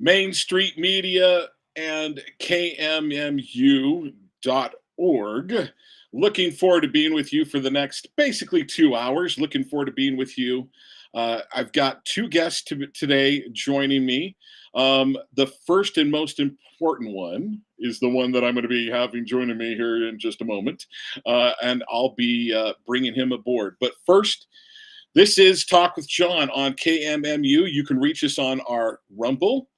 Main Street Media and KMMU.org. Looking forward to being with you for the next basically 2 hours. Looking forward to being with you. I've got two guests today joining me. The first and most important one is the one that I'm going to be having joining me here in just a moment. And I'll be bringing him aboard. But first, this is Talk with John on KMMU. You can reach us on our Rumble,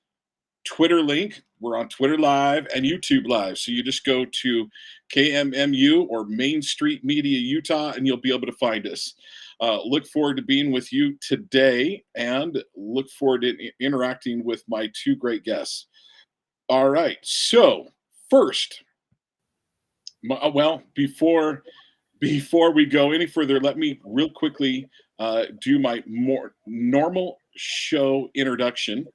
Twitter link. We're on Twitter Live and YouTube Live. So you just go to KMMU or Main Street Media Utah and you'll be able to find us. Look forward to being with you today and look forward to interacting with my two great guests. All right. So first, before we go any further, let me real quickly do my more normal show introduction.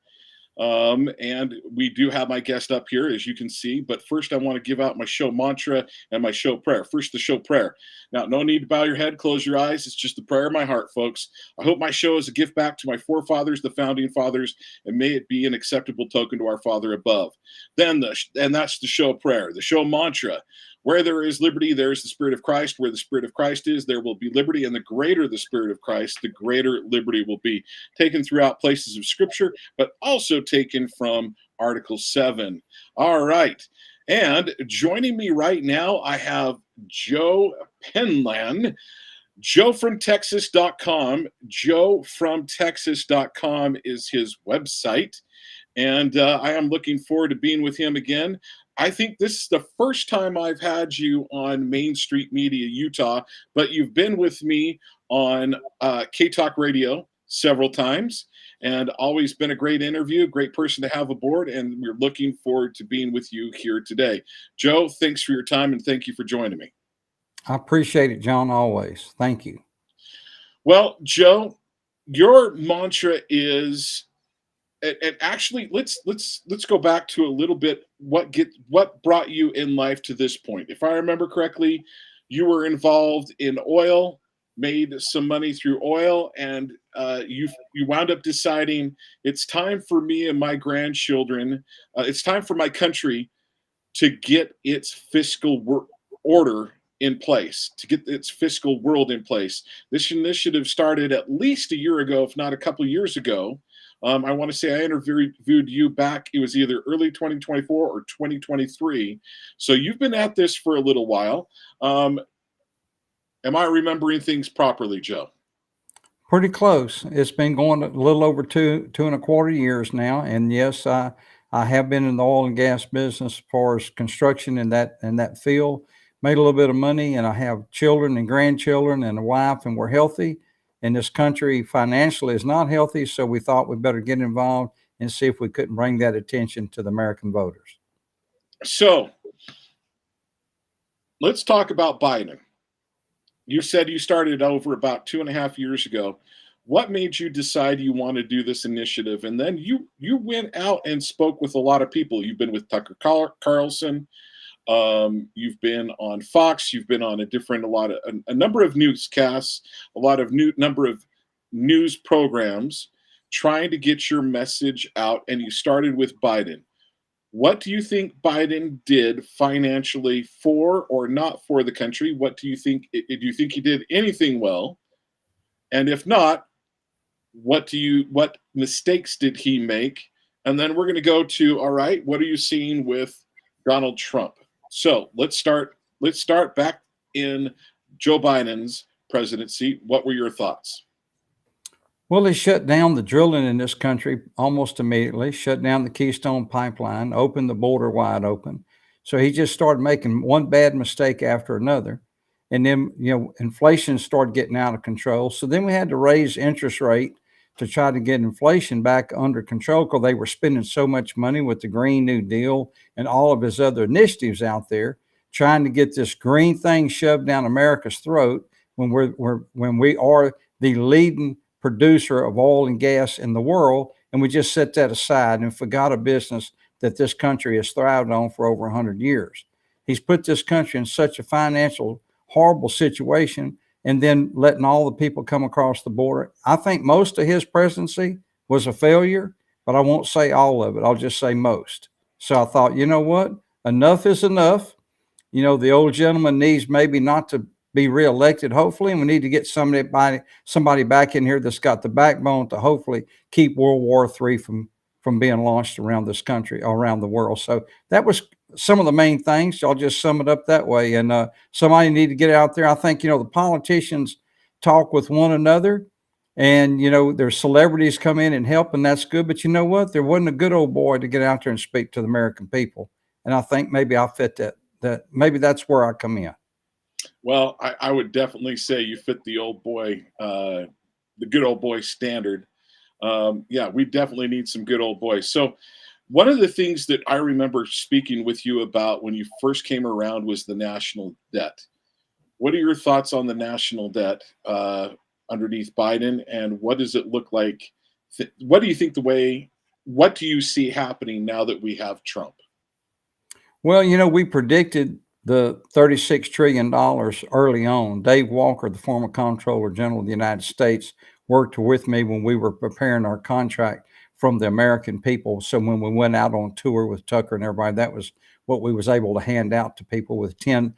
And we do have my guest up here, as you can see. But first, I want to give out my show mantra and my show prayer. First, the show prayer. Now, no need to bow your head, close your eyes. It's just the prayer of my heart, folks. I hope my show is a gift back to my forefathers, the founding fathers, and may it be an acceptable token to our Father above. And that's the show prayer. The show mantra. Where there is liberty, there is the Spirit of Christ. Where the Spirit of Christ is, there will be liberty. And the greater the Spirit of Christ, the greater liberty will be. Taken throughout places of Scripture, but also taken from Article 7. All right. And joining me right now, I have Joe Penlan. JoeFromTexas.com. JoeFromTexas.com is his website. And I am looking forward to being with him again. I think this is the first time I've had you on Main Street Media Utah, but you've been with me on K-Talk Radio several times and always been a great interview, great person to have aboard, and we're looking forward to being with you here today. Joe, thanks for your time and thank you for joining me. I appreciate it, John, always. Thank you. Well, Joe, your mantra is... And actually, let's go back to a little bit what brought you in life to this point. If I remember correctly, you were involved in oil, made some money through oil, and you wound up deciding it's time for me and my grandchildren, it's time for my country to get its fiscal order in place, to get its fiscal world in place. This initiative started at least a year ago, if not a couple of years ago. I want to say I interviewed you back, it was either early 2024 or 2023. So you've been at this for a little while. Am I remembering things properly, Joe? Pretty close. It's been going a little over two and a quarter years now. And yes, I have been in the oil and gas business as far as construction in that field. Made a little bit of money, and I have children and grandchildren and a wife, and we're healthy. And this country financially is not healthy, so we thought we'd better get involved and see if we couldn't bring that attention to the American voters. So let's talk about Biden. You said you started over about 2.5 years ago. What made you decide you want to do this initiative? And then you went out and spoke with a lot of people. You've been with Tucker Carlson. You've been on Fox, you've been on a number of newscasts, number of news programs trying to get your message out, and you started with Biden. What do you think Biden did financially for or not for the country? What do you think? Do you think he did anything well? And if not, what mistakes did he make? And then we're going to go to, all right, what are you seeing with Donald Trump? So let's start back in Joe Biden's presidency. What were your thoughts? Well, they shut down the drilling in this country almost immediately, shut down the Keystone Pipeline, opened the border wide open. So he just started making one bad mistake after another. And then, inflation started getting out of control. So then we had to raise interest rate to try to get inflation back under control, because they were spending so much money with the Green New Deal and all of his other initiatives out there, trying to get this green thing shoved down America's throat when we are the leading producer of oil and gas in the world. And we just set that aside and forgot a business that this country has thrived on for over 100 years. He's put this country in such a financial horrible situation, and then letting all the people come across the border. I think most of his presidency was a failure, but I won't say all of it. I'll just say most. So I thought, you know what? Enough is enough. You know, the old gentleman needs maybe not to be reelected, hopefully, and we need to get somebody back in here that's got the backbone to hopefully keep World War III from being launched around this country, around the world. So that was some of the main things. I'll just sum it up that way. And somebody need to get out there. I think, you know, the politicians talk with one another, and, you know, there's celebrities come in and help, and that's good. But you know what? There wasn't a good old boy to get out there and speak to the American people. And I think maybe I fit that maybe that's where I come in. Well, I would definitely say you fit the old boy, the good old boy standard. Yeah, we definitely need some good old boys. So, one of the things that I remember speaking with you about when you first came around was the national debt. What are your thoughts on the national debt underneath Biden, and what does it look like? What do you think what do you see happening now that we have Trump? Well, you know, we predicted the $36 trillion early on. Dave Walker, the former Comptroller General of the United States, worked with me when we were preparing our contract from the American people. So when we went out on tour with Tucker and everybody, that was what we was able to hand out to people with 10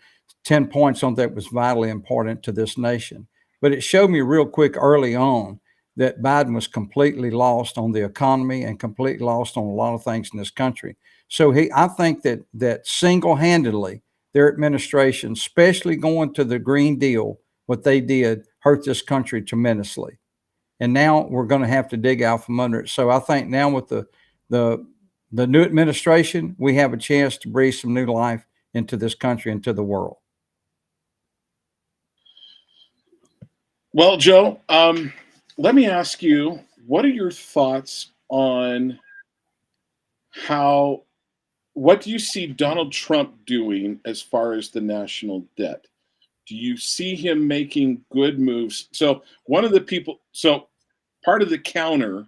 points on that was vitally important to this nation. But it showed me real quick early on that Biden was completely lost on the economy and completely lost on a lot of things in this country. So I think that single-handedly, their administration, especially going to the Green Deal, what they did hurt this country tremendously. And now we're going to have to dig out from under it. So I think now with the new administration, we have a chance to breathe some new life into this country, into the world. Well, Joe, let me ask you, what are your thoughts on what do you see Donald Trump doing as far as the national debt? Do you see him making good moves? So part of the counter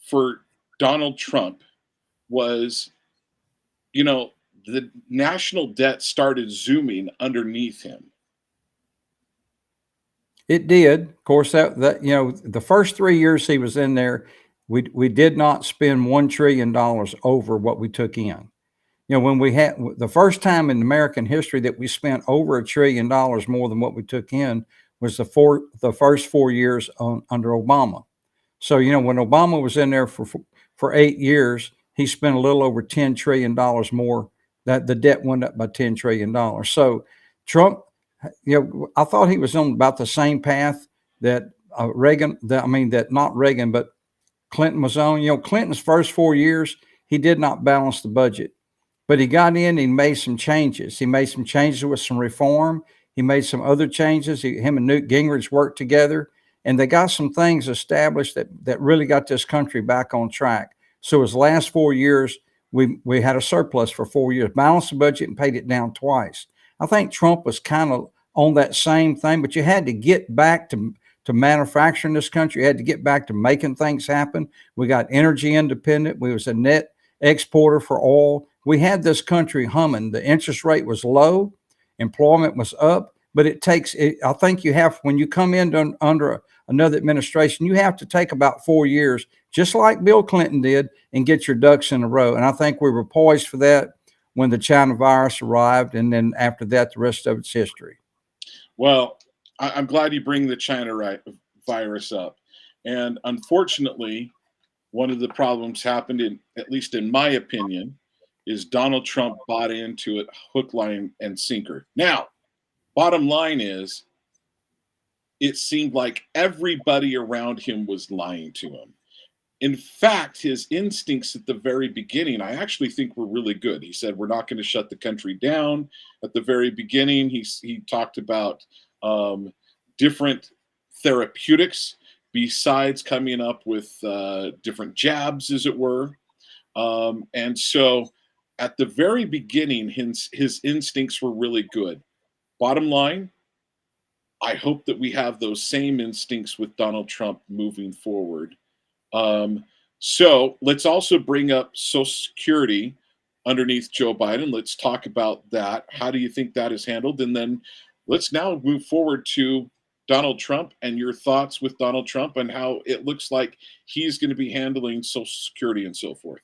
for Donald Trump was, you know, the national debt started zooming underneath him. It did. Of course, that you know, the first 3 years he was in there, we did not spend $1 trillion over what we took in. You know, when we had the first time in American history that we spent over $1 trillion more than what we took in was the first 4 years under Obama. So, you know, when Obama was in there for 8 years, he spent a little over $10 trillion more. That the debt went up by $10 trillion. So Trump, you know, I thought he was on about the same path that that not Reagan, but Clinton was on. You know, Clinton's first 4 years, he did not balance the budget. But he got in and he made some changes. He made some changes with some reform. He made some other changes. Him and Newt Gingrich worked together, and they got some things established that really got this country back on track. So his last 4 years, we had a surplus for 4 years, balanced the budget and paid it down twice. I think Trump was kind of on that same thing, but you had to get back to manufacturing this country. You had to get back to making things happen. We got energy independent. We was a net exporter for oil. We had this country humming. The interest rate was low, employment was up, but I think you have, when you come in under another administration, you have to take about 4 years, just like Bill Clinton did, and get your ducks in a row. And I think we were poised for that when the China virus arrived. And then after that, the rest of it's history. Well, I'm glad you bring the China virus up. And unfortunately, one of the problems happened, at least in my opinion, is Donald Trump bought into it hook, line, and sinker. Now, bottom line is, it seemed like everybody around him was lying to him. In fact, his instincts at the very beginning, I actually think were really good. He said, we're not going to shut the country down. At the very beginning, he talked about different therapeutics besides coming up with different jabs, as it were. And so at the very beginning, his instincts were really good. Bottom line, I hope that we have those same instincts with Donald Trump moving forward. So let's also bring up Social Security underneath Joe Biden. Let's talk about that. How do you think that is handled? And then let's now move forward to Donald Trump and your thoughts with Donald Trump and how it looks like he's going to be handling Social Security and so forth.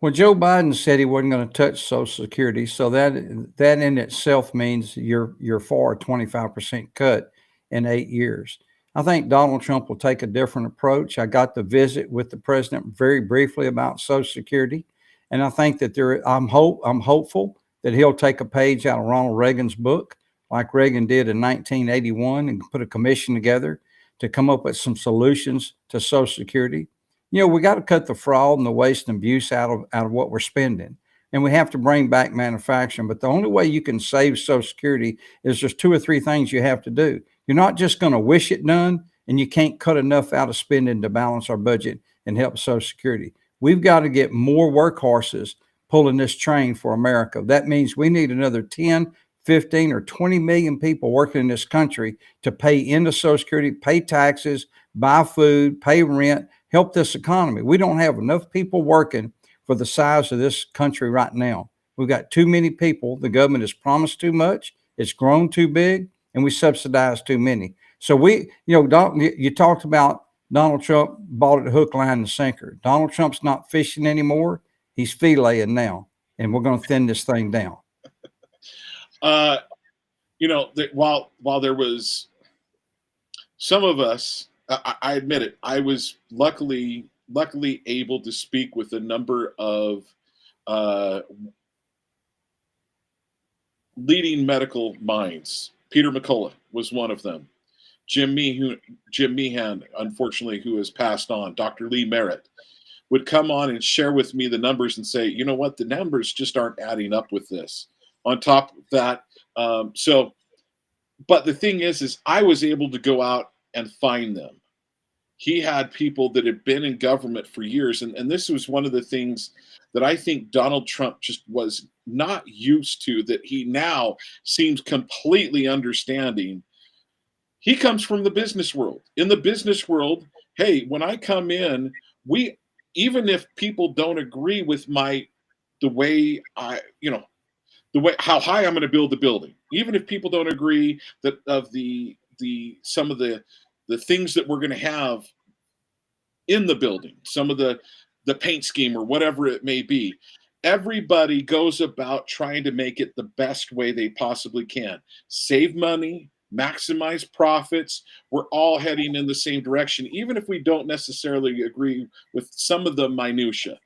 Well, Joe Biden said he wasn't going to touch Social Security, so that in itself means you're for a 25% cut in 8 years. I think Donald Trump will take a different approach. I got to visit with the president very briefly about Social Security, and I think that I'm hopeful that he'll take a page out of Ronald Reagan's book, like Reagan did in 1981, and put a commission together to come up with some solutions to Social Security. We got to cut the fraud and the waste and abuse out of what we're spending. And we have to bring back manufacturing. But the only way you can save Social Security is there's 2 or 3 things you have to do. You're not just going to wish it done, and you can't cut enough out of spending to balance our budget and help Social Security. We've got to get more workhorses pulling this train for America. That means we need another 10, 15, or 20 million people working in this country to pay into Social Security, pay taxes, buy food, pay rent, help this economy. We don't have enough people working for the size of this country right now. We've got too many people. The government has promised too much. It's grown too big, and we subsidize too many. So you talked about Donald Trump bought it hook, line, and sinker. Donald Trump's not fishing anymore. He's filleting now, and we're going to thin this thing down. While there was some of us, I admit it, I was luckily able to speak with a number of leading medical minds. Peter McCullough was one of them. Jim Meehan, unfortunately, who has passed on. Dr. Lee Merritt would come on and share with me the numbers and say, you know what, the numbers just aren't adding up with this. On top of that, but the thing is I was able to go out and find them. He had people that had been in government for years. And this was one of the things that I think Donald Trump just was not used to, that he now seems completely understanding. He comes from the business world. In the business world, hey, when I come in, even if people don't agree with the way how high I'm going to build the building, even if people don't agree that of some of the things that we're going to have in the building, some of the paint scheme or whatever it may be, everybody goes about trying to make it the best way they possibly can. Save money, maximize profits. We're all heading in the same direction, even if we don't necessarily agree with some of the minutia.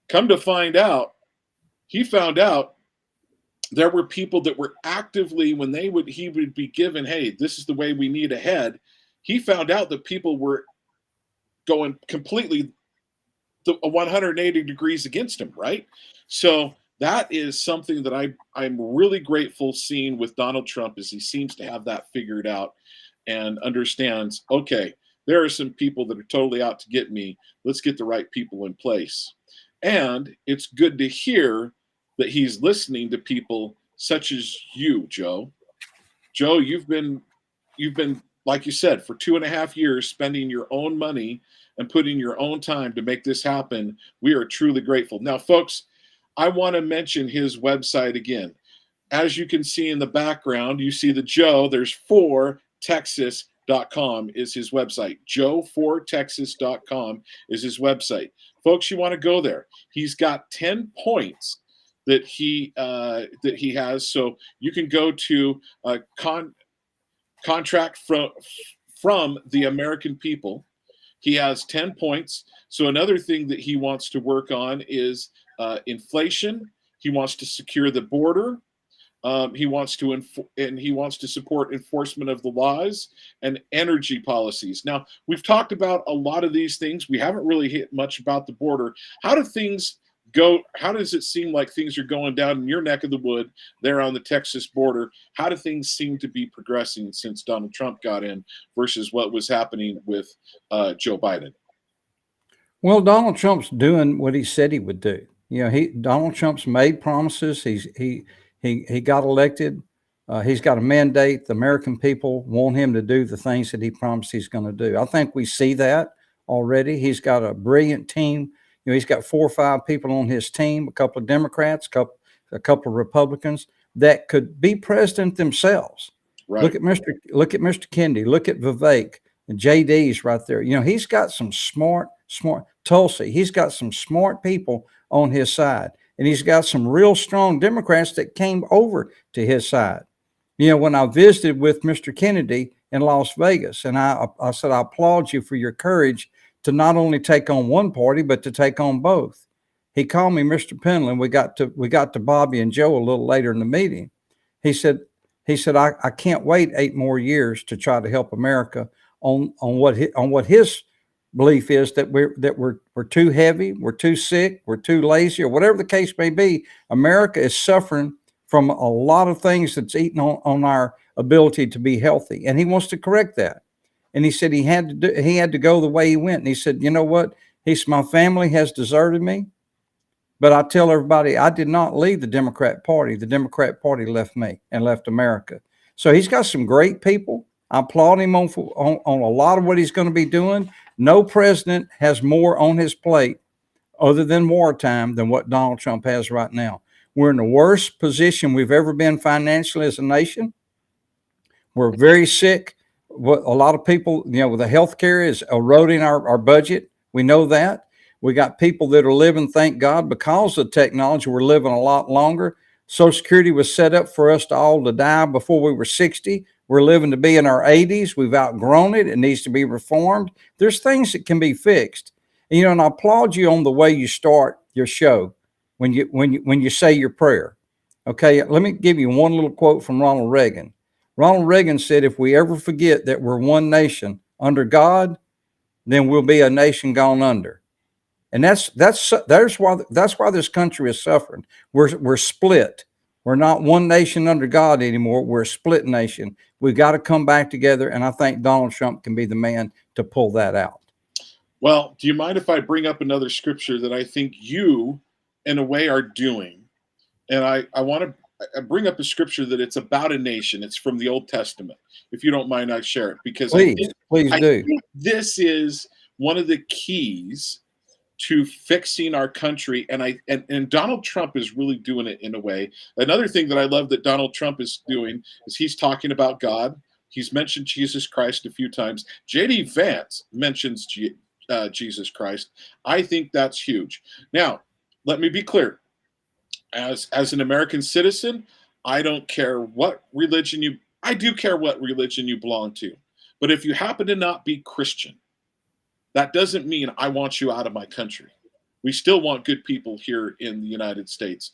Come to find out, he found out there were people that were actively, when he would be given, hey, this is the way we need to head. He found out that people were going completely 180 degrees against him, right? So that is something that I'm really grateful seeing with Donald Trump, is he seems to have that figured out and understands, okay, there are some people that are totally out to get me. Let's get the right people in place. And it's good to hear that he's listening to people such as you, Joe. Joe, you've been, like you said, for 2.5 years, spending your own money and putting your own time to make this happen. We are truly grateful. Now, folks, I want to mention his website again. As you can see in the background, you see the Joe, there's 4texas.com is his website. Joe4texas.com is his website. Folks, you want to go there. He's got 10 points that he has. So you can go to contract from the American people. He has 10 points. So another thing that he wants to work on is inflation. He wants to secure the border. He wants to support enforcement of the laws and energy policies. Now, we've talked about a lot of these things. We haven't really hit much about the border. How do things go? How does it seem like things are going down in your neck of the wood there on the Texas border? How do things seem to be progressing since Donald Trump got in versus what was happening with Joe Biden? Well, Donald Trump's doing what he said he would do. Donald Trump's made promises. He got elected. He's got a mandate. The American people want him to do the things that he promised he's going to do. I think we see that already. He's got a brilliant team. He's got 4 or 5 people on his team, a couple of Democrats, a couple of Republicans that could be president themselves. Right. Look at Mr. Kennedy. Look at Vivek and JD's right there. You know, he's got some smart Tulsi. He's got some smart people on his side, and he's got some real strong Democrats that came over to his side. You know, when I visited with Mr. Kennedy in Las Vegas, and I said, I applaud you for your courage to not only take on one party, but to take on both. He called me Mr. Penlan. We got to Bobby and Joe a little later in the meeting. He said, I can't wait 8 more years to try to help America on what his belief is, that we're too heavy, we're too sick, we're too lazy, or whatever the case may be. America is suffering from a lot of things that's eating on our ability to be healthy, and he wants to correct that. And he said he had to go the way he went. And he said, you know what? He said, my family has deserted me, but I tell everybody I did not leave the Democrat Party. The Democrat Party left me and left America. So he's got some great people. I applaud him on a lot of what he's going to be doing. No president has more on his plate other than wartime than what Donald Trump has right now. We're in the worst position we've ever been financially as a nation. We're very sick. What a lot of people, you know, with the health care is eroding our budget. We know that. We got people that are living, thank God, because of technology, we're living a lot longer. Social Security was set up for us to all to die before we were 60. We're living to be in our 80s. We've outgrown it. It needs to be reformed. There's things that can be fixed. And, you know, and I applaud you on the way you start your show when you say your prayer. Okay, let me give you one little quote from Ronald Reagan. Ronald Reagan said, if we ever forget that we're one nation under God, then we'll be a nation gone under. And that's why this country is suffering. We're split. We're not one nation under God anymore. We're a split nation. We've got to come back together, and I think Donald Trump can be the man to pull that out. Well, do you mind if I bring up another scripture that I think you, in a way, are doing? And I want to bring up a scripture that it's about a nation. It's from the Old Testament. If you don't mind, I share it because please I do. think this is one of the keys to fixing our country, and Donald Trump is really doing it in a way. Another thing that I love that Donald Trump is doing is he's talking about God. He's mentioned Jesus Christ a few times. J.D. Vance mentions Jesus Christ. I think that's huge. Now, let me be clear. As an American citizen, I don't care what religion I do care what religion you belong to. But if you happen to not be Christian, that doesn't mean I want you out of my country. We still want good people here in the United States.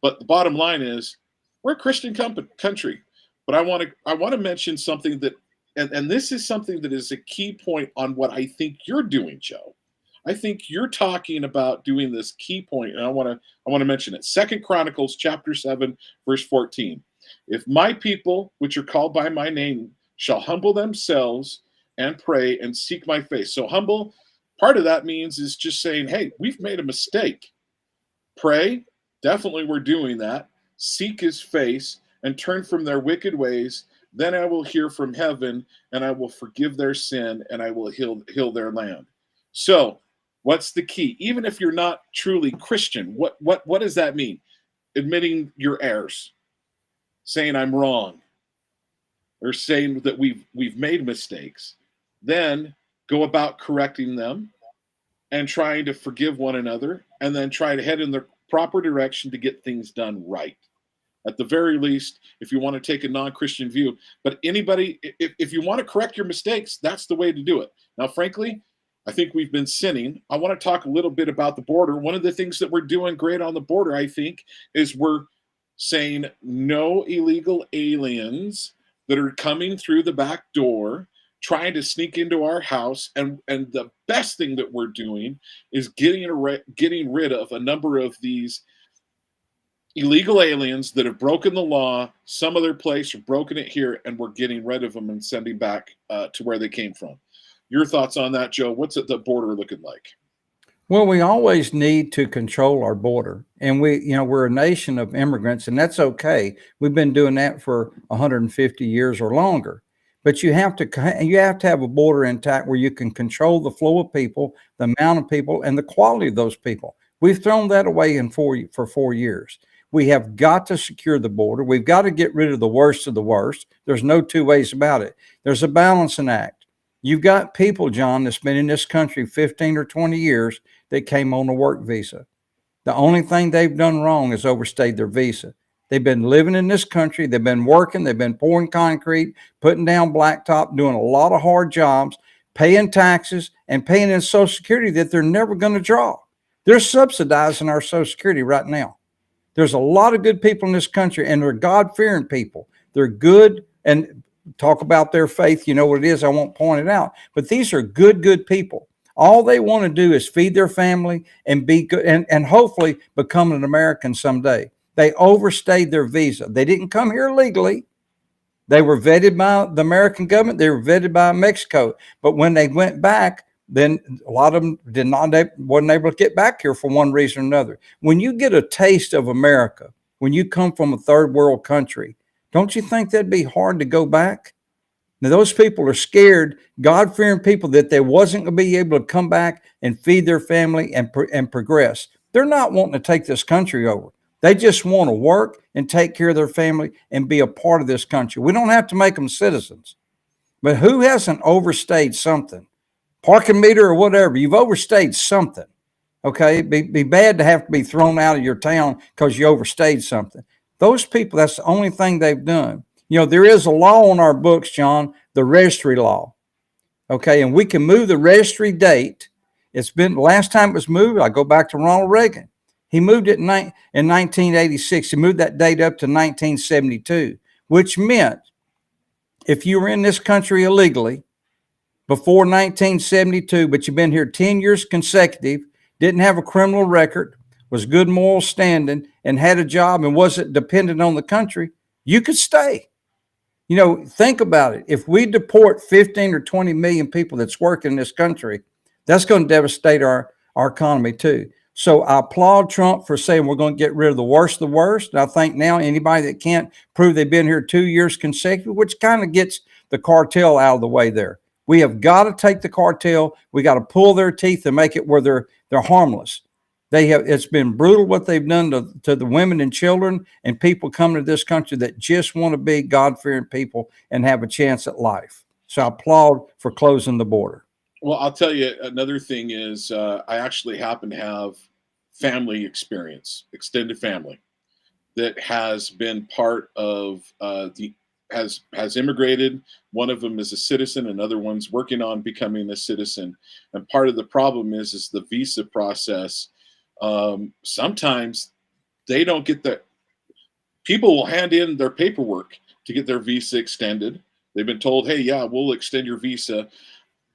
But the bottom line is we're a Christian country. But I want to mention something that, and this is something that is a key point on what I think you're doing, Joe. I think you're talking about doing this key point, and I want to mention it. 2 Chronicles chapter 7, verse 14. If my people, which are called by my name, shall humble themselves and pray and seek my face. So humble, part of that means is just saying, hey, we've made a mistake. Pray, definitely we're doing that. Seek his face and turn from their wicked ways. Then I will hear from heaven and I will forgive their sin and I will heal their land. So what's the key? Even if you're not truly Christian, what does that mean? Admitting your errors, saying I'm wrong, or saying that we've made mistakes. Then go about correcting them and trying to forgive one another, and then try to head in the proper direction to get things done right. At the very least, if you want to take a non-Christian view, but anybody, if you want to correct your mistakes, that's the way to do it. Now, frankly, I think we've been sinning. I want to talk a little bit about the border. One of the things that we're doing great on the border, I think, is we're saying no illegal aliens that are coming through the back door, trying to sneak into our house. And the best thing that we're doing is getting rid of a number of these illegal aliens that have broken the law some other place or broken it here, and we're getting rid of them and sending back to where they came from. Your thoughts on that, Joe? What's the border looking like? Well, we always need to control our border, and we're a nation of immigrants, and that's okay. We've been doing that for 150 years or longer. But you have to have a border intact where you can control the flow of people, the amount of people, and the quality of those people. We've thrown that away for 4 years. We have got to secure the border. We've got to get rid of the worst of the worst. There's no two ways about it. There's a balancing act. You've got people, John, that's been in this country 15 or 20 years that came on a work visa. The only thing they've done wrong is overstayed their visa. They've been living in this country. They've been working. They've been pouring concrete, putting down blacktop, doing a lot of hard jobs, paying taxes, and paying in Social Security that they're never going to draw. They're subsidizing our Social Security right now. There's a lot of good people in this country, and they're God-fearing people. They're good, and talk about their faith. You know what it is. I won't point it out. But these are good people. All they want to do is feed their family and be good and hopefully become an American someday. They overstayed their visa. They didn't come here legally. They were vetted by the American government. They were vetted by Mexico. But when they went back, then a lot of them wasn't able to get back here for one reason or another. When you get a taste of America, when you come from a third world country, don't you think that'd be hard to go back? Now, those people are scared, God-fearing people, that they wasn't going to be able to come back and feed their family and progress. They're not wanting to take this country over. They just want to work and take care of their family and be a part of this country. We don't have to make them citizens. But who hasn't overstayed something? Parking meter or whatever, you've overstayed something. Okay, it'd be bad to have to be thrown out of your town because you overstayed something. Those people, that's the only thing they've done. You know, there is a law on our books, John, the registry law. Okay, and we can move the registry date. It's been, last time it was moved, I go back to Ronald Reagan. He moved it in 1986. He moved that date up to 1972, which meant if you were in this country illegally before 1972, but you've been here 10 years consecutive, didn't have a criminal record, was good moral standing, and had a job and wasn't dependent on the country, you could stay. You know, think about it. If we deport 15 or 20 million people that's working in this country, that's going to devastate our economy too. So I applaud Trump for saying we're going to get rid of the worst of the worst. And I think now anybody that can't prove they've been here 2 years consecutive, which kind of gets the cartel out of the way there. We have got to take the cartel. We got to pull their teeth and make it where they're harmless. It's been brutal what they've done to the women and children and people coming to this country that just want to be God-fearing people and have a chance at life. So I applaud for closing the border. Well, I'll tell you, another thing is I actually happen to have family experience, extended family, that has been part of has immigrated. One of them is a citizen, another one's working on becoming a citizen. And part of the problem is the visa process. Sometimes they don't get people will hand in their paperwork to get their visa extended. They've been told, hey, yeah, we'll extend your visa.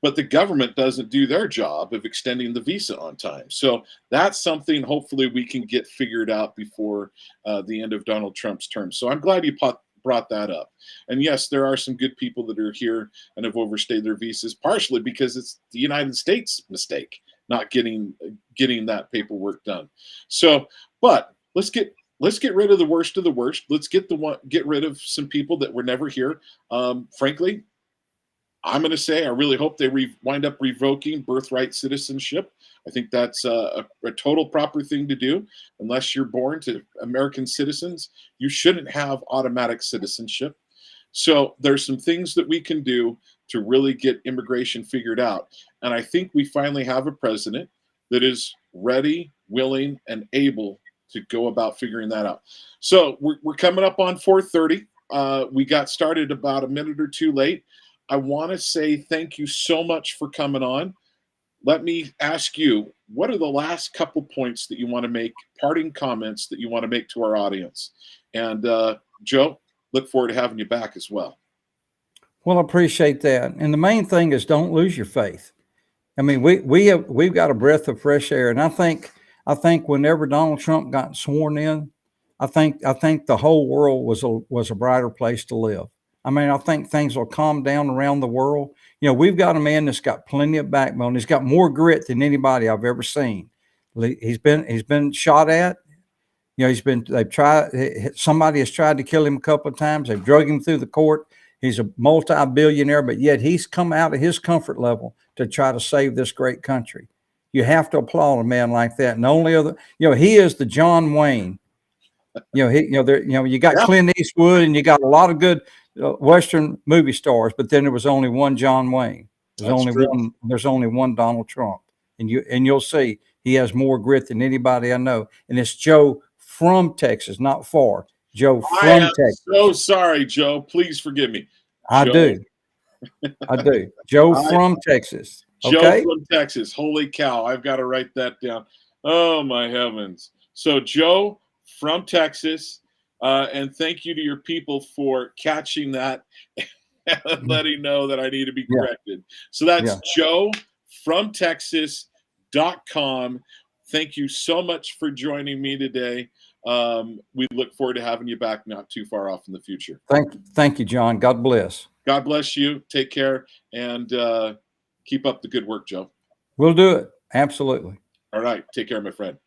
But the government doesn't do their job of extending the visa on time. So that's something hopefully we can get figured out before the end of Donald Trump's term. So I'm glad you brought that up. And yes, there are some good people that are here and have overstayed their visas, partially because it's the United States' mistake not getting that paperwork done. So, but let's get rid of the worst of the worst. Let's get rid of some people that were never here. Frankly, I'm going to say I really hope they wind up revoking birthright citizenship. I think that's a total proper thing to do. Unless you're born to American citizens, you shouldn't have automatic citizenship. So there's some things that we can do to really get immigration figured out. And I think we finally have a president that is ready, willing, and able to go about figuring that out. So we're coming up on 4:30. We got started about a minute or two late. I want to say thank you so much for coming on. Let me ask you, what are the last couple points that you want to make, parting comments that you want to make to our audience? And Joe, look forward to having you back as well. Well, I appreciate that. And the main thing is don't lose your faith. I mean, we've got a breath of fresh air. And I think whenever Donald Trump got sworn in, I think the whole world was a brighter place to live. I mean, I think things will calm down around the world. You know, we've got a man that's got plenty of backbone. He's got more grit than anybody I've ever seen. He's been shot at. You know, somebody has tried to kill him a couple of times. They've drug him through the court. He's a multi-billionaire, but yet he's come out of his comfort level to try to save this great country. You have to applaud a man like that. And the only other, you know, he is the John Wayne You got Yeah, Clint Eastwood and you got a lot of good Western movie stars, but then there was only one John Wayne. that's true. There's only one Donald Trump. And you'll see he has more grit than anybody I know. And it's Joe from Texas, not far. Joe I from am Texas. so sorry, Joe. Please forgive me. I Joe. do. I do. Joe I from Texas. Joe Okay. from Texas. Holy cow. I've got to write that down. Oh my heavens. So Joe from Texas. And thank you to your people for catching that and letting know that I need to be Yeah. corrected. So that's Yeah. Joe from Texas.com. Thank you so much for joining me today. We look forward to having you back not too far off in the future. Thank you, John. God bless. God bless you. Take care and keep up the good work, Joe. We'll do it. Absolutely. All right. Take care, my friend.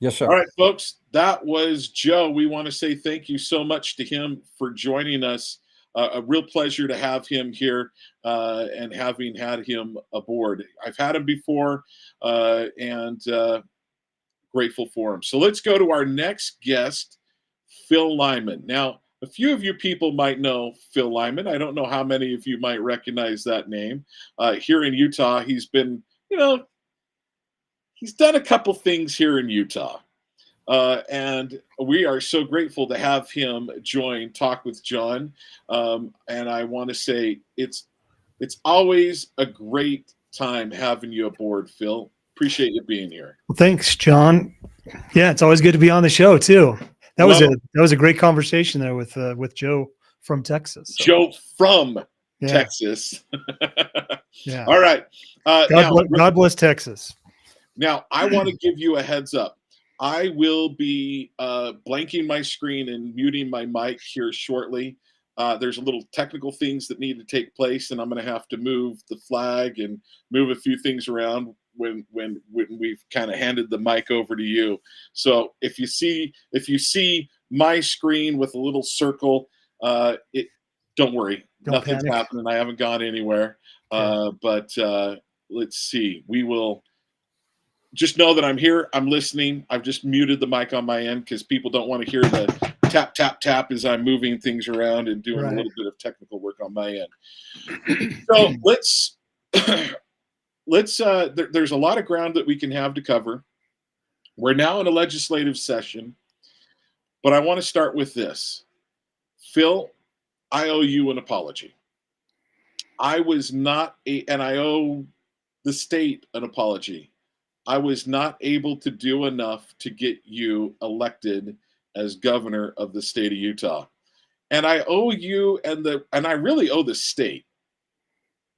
Yes, sir. All right, folks. That was Joe. We want to say thank you so much to him for joining us. A real pleasure to have him here and having had him aboard. I've had him before and grateful for him. So let's go to our next guest, Phil Lyman. Now, a few of you people might know Phil Lyman. I don't know how many of you might recognize that name. Here in Utah, he's been, he's done a couple things here in Utah. And we are so grateful to have him join Talk with John. And I want to say it's always a great time having you aboard, Phil. Appreciate you being here. Well, thanks, John. Yeah, it's always good to be on the show too. That was a great conversation there with Joe from Texas. So. Joe from Texas. Yeah. All right. God bless Texas. Now, I want to give you a heads up. I will be blanking my screen and muting my mic here shortly. There's a little technical things that need to take place, and I'm going to have to move the flag and move a few things around when we've kind of handed the mic over to you. So if you see my screen with a little circle, don't worry, nothing's happening. I haven't gone anywhere. Okay. But let's see. We will. Just know that I'm here. I'm listening. I've just muted the mic on my end because people don't want to hear the tap, tap, tap as I'm moving things around and doing a little bit of technical work on my end. So there's a lot of ground that we can have to cover. We're now in a legislative session, but I want to start with this. Phil, I owe you an apology. I was not and I owe the state an apology. I was not able to do enough to get you elected as governor of the state of Utah. And I owe you and I really owe the state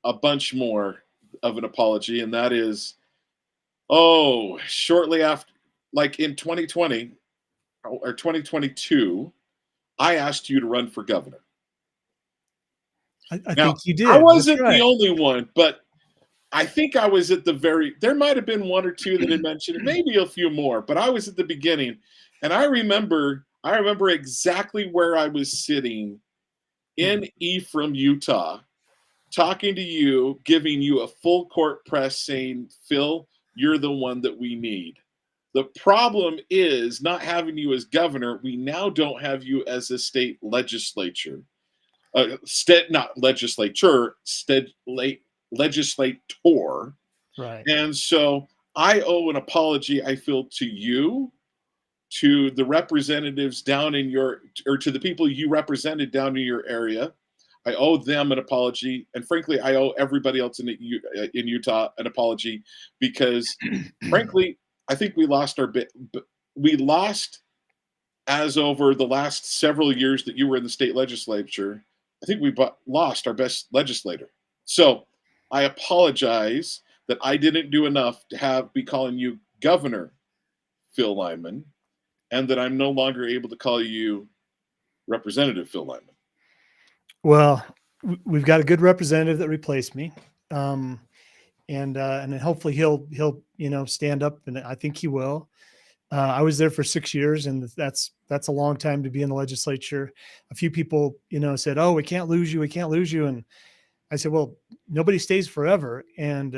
a bunch more of an apology. And that is, shortly after, like in 2020 or 2022, I asked you to run for governor. I think you did. I wasn't the only one, but I think I was at there might have been one or two that had mentioned it, maybe a few more, but I was at the beginning. And I remember exactly where I was sitting in Ephraim, Utah, talking to you, giving you a full court press saying, Phil, you're the one that we need. The problem is not having you as governor. We now don't have you as a state legislature. Not legislature, legislator. Right. And so I owe an apology, I feel, to you, to the representatives down in to the people you represented down in your area. I owe them an apology. And frankly, I owe everybody else in Utah an apology because frankly, I think we lost we lost as over the last several years that you were in the state legislature. I think we lost our best legislator. So I apologize that I didn't do enough to be calling you Governor Phil Lyman, and that I'm no longer able to call you Representative Phil Lyman. Well, we've got a good representative that replaced me, and then hopefully he'll stand up, and I think he will. I was there for 6 years, and that's a long time to be in the legislature. A few people, said, "Oh, we can't lose you. We can't lose you." And I said, well, nobody stays forever. And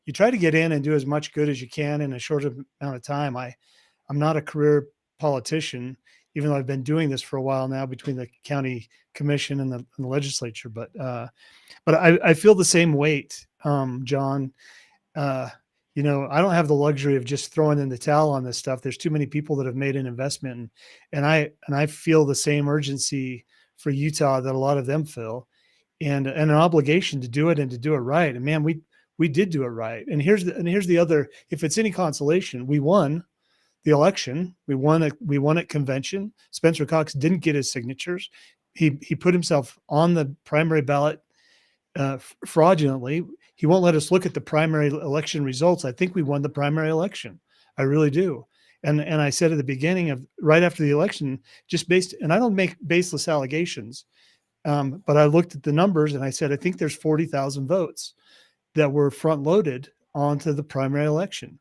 you try to get in and do as much good as you can in a short amount of time. I'm not a career politician. even though I've been doing this for a while now between the county commission and the legislature. But I feel the same weight, John. You know, I don't have the luxury of just throwing in the towel on this stuff. There's too many people that have made an investment, and I feel the same urgency for Utah that a lot of them feel, and an obligation to do it and to do it right. And man, we did do it right. And here's the other. If it's any consolation, we won the election. We won at convention. Spencer Cox didn't get his signatures. He put himself on the primary ballot fraudulently. He won't let us look at the primary election results. I think we won the primary election. I really do. And I said at the beginning of right after the election, and I don't make baseless allegations, but I looked at the numbers and I said, I think there's 40,000 votes that were front loaded onto the primary election.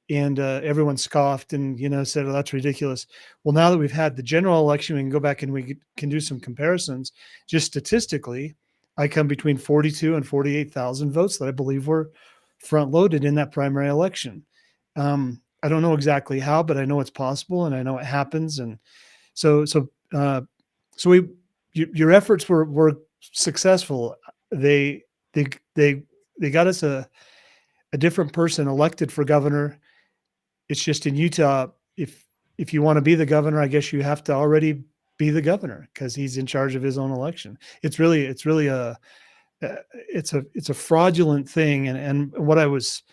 And everyone scoffed and, said, oh, that's ridiculous. Well, now that we've had the general election, we can go back and we can do some comparisons. Just statistically, I come between 42 and 48,000 votes that I believe were front loaded in that primary election. I don't know exactly how, but I know it's possible and I know it happens. And so your efforts were successful. They got us a different person elected for governor. It's just in Utah, if you want to be the governor, I guess you have to already be the governor because he's in charge of his own election. It's really a fraudulent thing. And what I was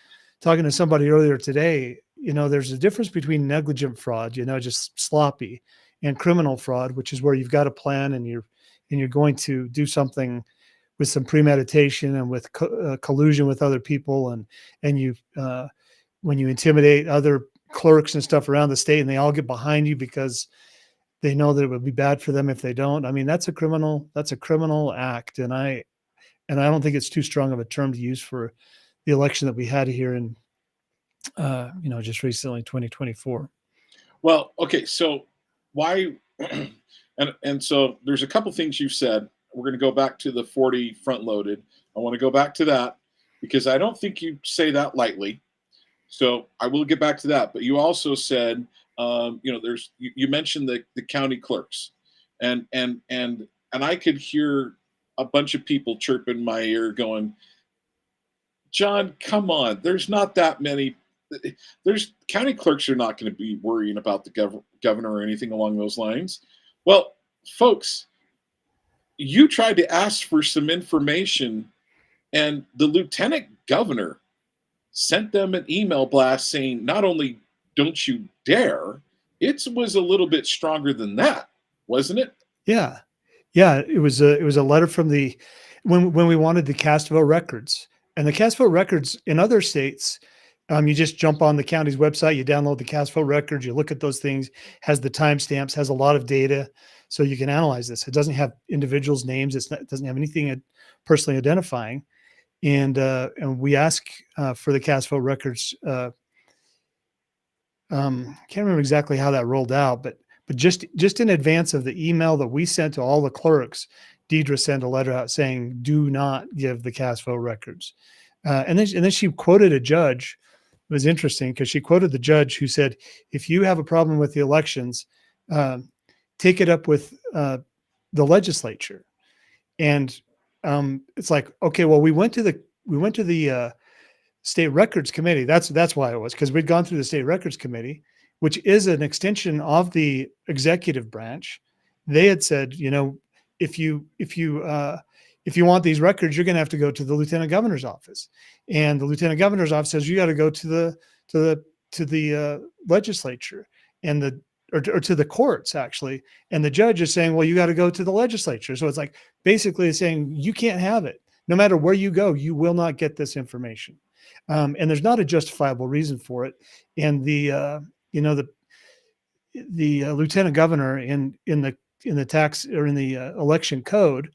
talking to somebody earlier today, there's a difference between negligent fraud, just sloppy, and criminal fraud, which is where you've got a plan and you're going to do something with some premeditation and with collusion with other people, and you when you intimidate other clerks and stuff around the state, and they all get behind you because they know that it would be bad for them if they don't. I mean, that's a criminal act. And I don't think it's too strong of a term to use for the election that we had here in, just recently, 2024. Well, okay. So why, and so there's a couple things you've said. We're going to go back to the 40 front loaded. I want to go back to that because I don't think you say that lightly. So I will get back to that. But you also said, you mentioned the county clerks, and I could hear a bunch of people chirp in my ear going, John, come on, there's not that many. There's county clerks are not going to be worrying about the governor or anything along those lines. Well, folks, you tried to ask for some information, and the lieutenant governor sent them an email blast saying, not only don't you dare, it was a little bit stronger than that, wasn't it? Yeah. It was a letter from when we wanted the cast vote records, and the cast vote records in other states. You just jump on the county's website, you download the cast vote records, you look at those things, has the timestamps, has a lot of data, so you can analyze this. It doesn't have individuals' names. It doesn't have anything personally identifying. And we ask for the cast vote records. Can't remember exactly how that rolled out, but just in advance of the email that we sent to all the clerks, Deidre sent a letter out saying, "Do not give the cast vote records." And then she quoted a judge. It was interesting because she quoted the judge who said, "If you have a problem with the elections, take it up with the legislature." And it's like, okay, well, we went to the state records committee. That's why it was, because we'd gone through the state records committee, which is an extension of the executive branch. They had said, if you want these records, you're going to have to go to the lieutenant governor's office, and the lieutenant governor's office says you got to go to the legislature or to the courts, actually. And the judge is saying, well, you got to go to the legislature. So it's like basically saying you can't have it. No matter where you go, you will not get this information. And there's not a justifiable reason for it. And the lieutenant governor in the tax or in the election code,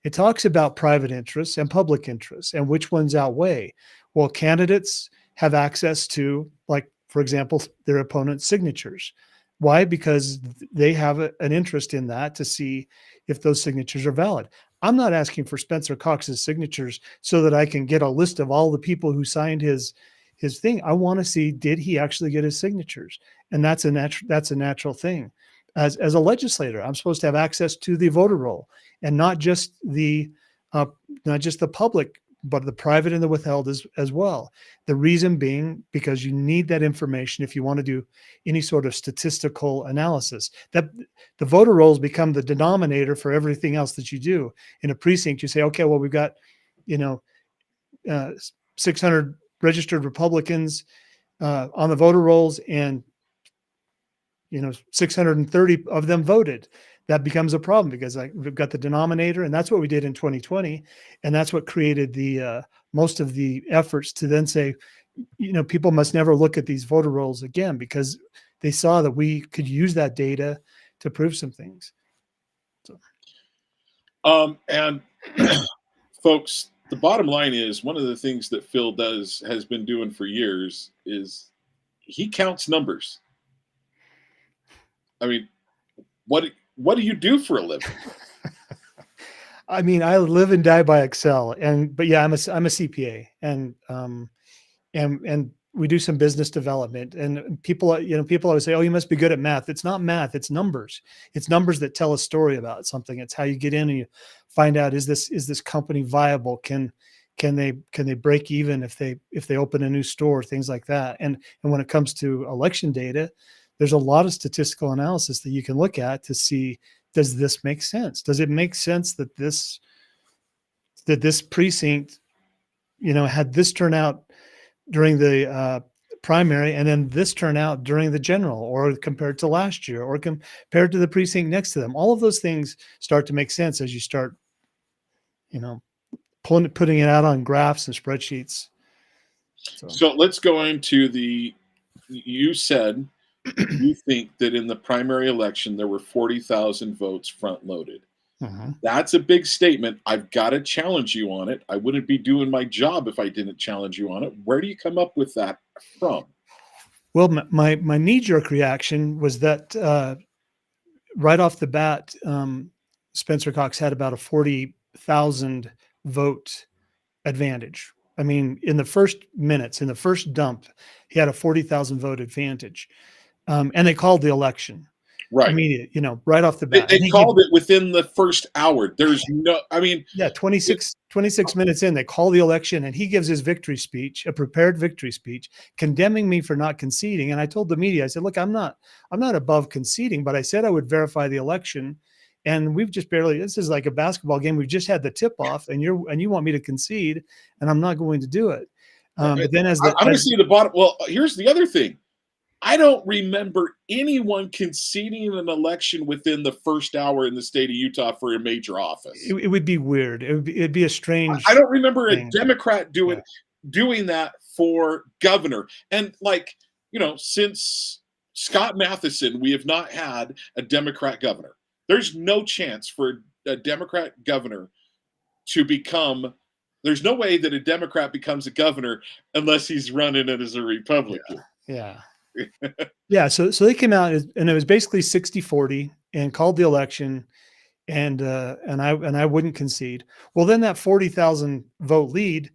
it talks about private interests and public interests and which ones outweigh. Well, candidates have access to, like, for example, their opponent's signatures. Why? Because they have an interest in that to see if those signatures are valid. I'm not asking for Spencer Cox's signatures so that I can get a list of all the people who signed his thing. I want to see, did he actually get his signatures? And that's a natural thing. as a legislator. I'm supposed to have access to the voter roll, and not just the public, but the private and the withheld as well. The reason being because you need that information if you want to do any sort of statistical analysis. That the voter rolls become the denominator for everything else that you do in a precinct. You say, okay, well, we've got 600 registered Republicans on the voter rolls, and 630 of them voted. That becomes a problem because we've got the denominator, and that's what we did in 2020, and that's what created the most of the efforts to then say, people must never look at these voter rolls again, because they saw that we could use that data to prove some things. So, and folks, the bottom line is, one of the things that Phil has been doing for years is he counts numbers. I mean, what do you do for a living? I mean, I live and die by Excel, but yeah, I'm a CPA, and we do some business development, and people always say, oh, you must be good at math. It's not math, it's numbers. It's numbers that tell a story about something. It's how you get in and you find out, is this company viable? Can they break even if they open a new store, things like that. And when it comes to election data, there's a lot of statistical analysis that you can look at to see, does this make sense? Does it make sense that this precinct, had this turnout during the primary, and then this turnout during the general, or compared to last year, or compared to the precinct next to them? All of those things start to make sense as you start, putting it out on graphs and spreadsheets. So let's go into you said you think that in the primary election there were 40,000 votes front loaded. Mm-hmm. That's a big statement. I've got to challenge you on it. I wouldn't be doing my job if I didn't challenge you on it. Where do you come up with that from? Well, my knee-jerk reaction was that right off the bat, Spencer Cox had about a 40,000 vote advantage. I mean, in the first minutes, in the first dump, he had a 40,000 vote advantage. And they called the election. Right. Immediate, right off the bat. They called it within the first hour. There's 26 minutes in, they call the election, and he gives his victory speech, a prepared victory speech, condemning me for not conceding. And I told the media, I said, look, I'm not above conceding, but I said I would verify the election. And we've just this is like a basketball game. We've just had the tip off, and you want me to concede, and I'm not going to do it. But then I'm going to see the bottom. Well, here's the other thing. I don't remember anyone conceding an election within the first hour in the state of Utah for a major office. It would be weird. It'd be a strange. I don't remember a Democrat doing that for governor. And since Scott Matheson, we have not had a Democrat governor. There's no chance for a Democrat governor to become. There's no way that a Democrat becomes a governor unless he's running it as a Republican. Yeah. Yeah. So they came out, and it was basically 60-40, and called the election, and I wouldn't concede. Well, then that 40,000 vote lead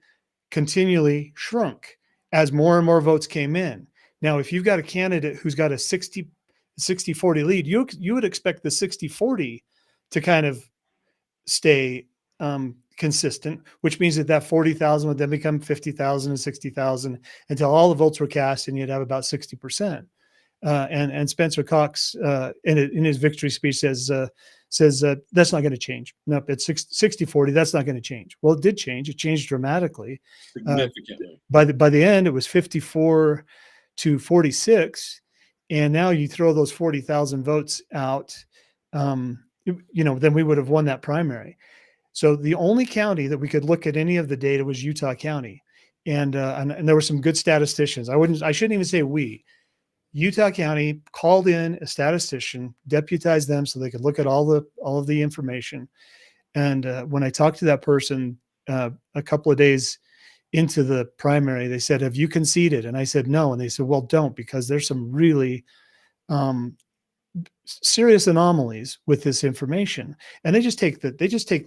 continually shrunk as more and more votes came in. Now, if you've got a candidate who's got a 60-40 lead, you would expect the 60-40 to kind of stay consistent, which means that 40,000 would then become 50,000 and 60,000 until all the votes were cast, and you'd have about 60%. And Spencer Cox in his victory speech says that's not going to change. Nope, it's 60-40. That's not going to change. Well, it did change. It changed dramatically. Significantly. By the end, it was 54-46, and now you throw those 40,000 votes out. Then we would have won that primary. So the only county that we could look at any of the data was Utah County, and there were some good statisticians. I shouldn't even say we. Utah County called in a statistician, deputized them so they could look at all of the information. And when I talked to that person a couple of days into the primary, they said, "Have you conceded?" And I said, "No." And they said, "Well, don't, because there's some really serious anomalies with this information." And they just take the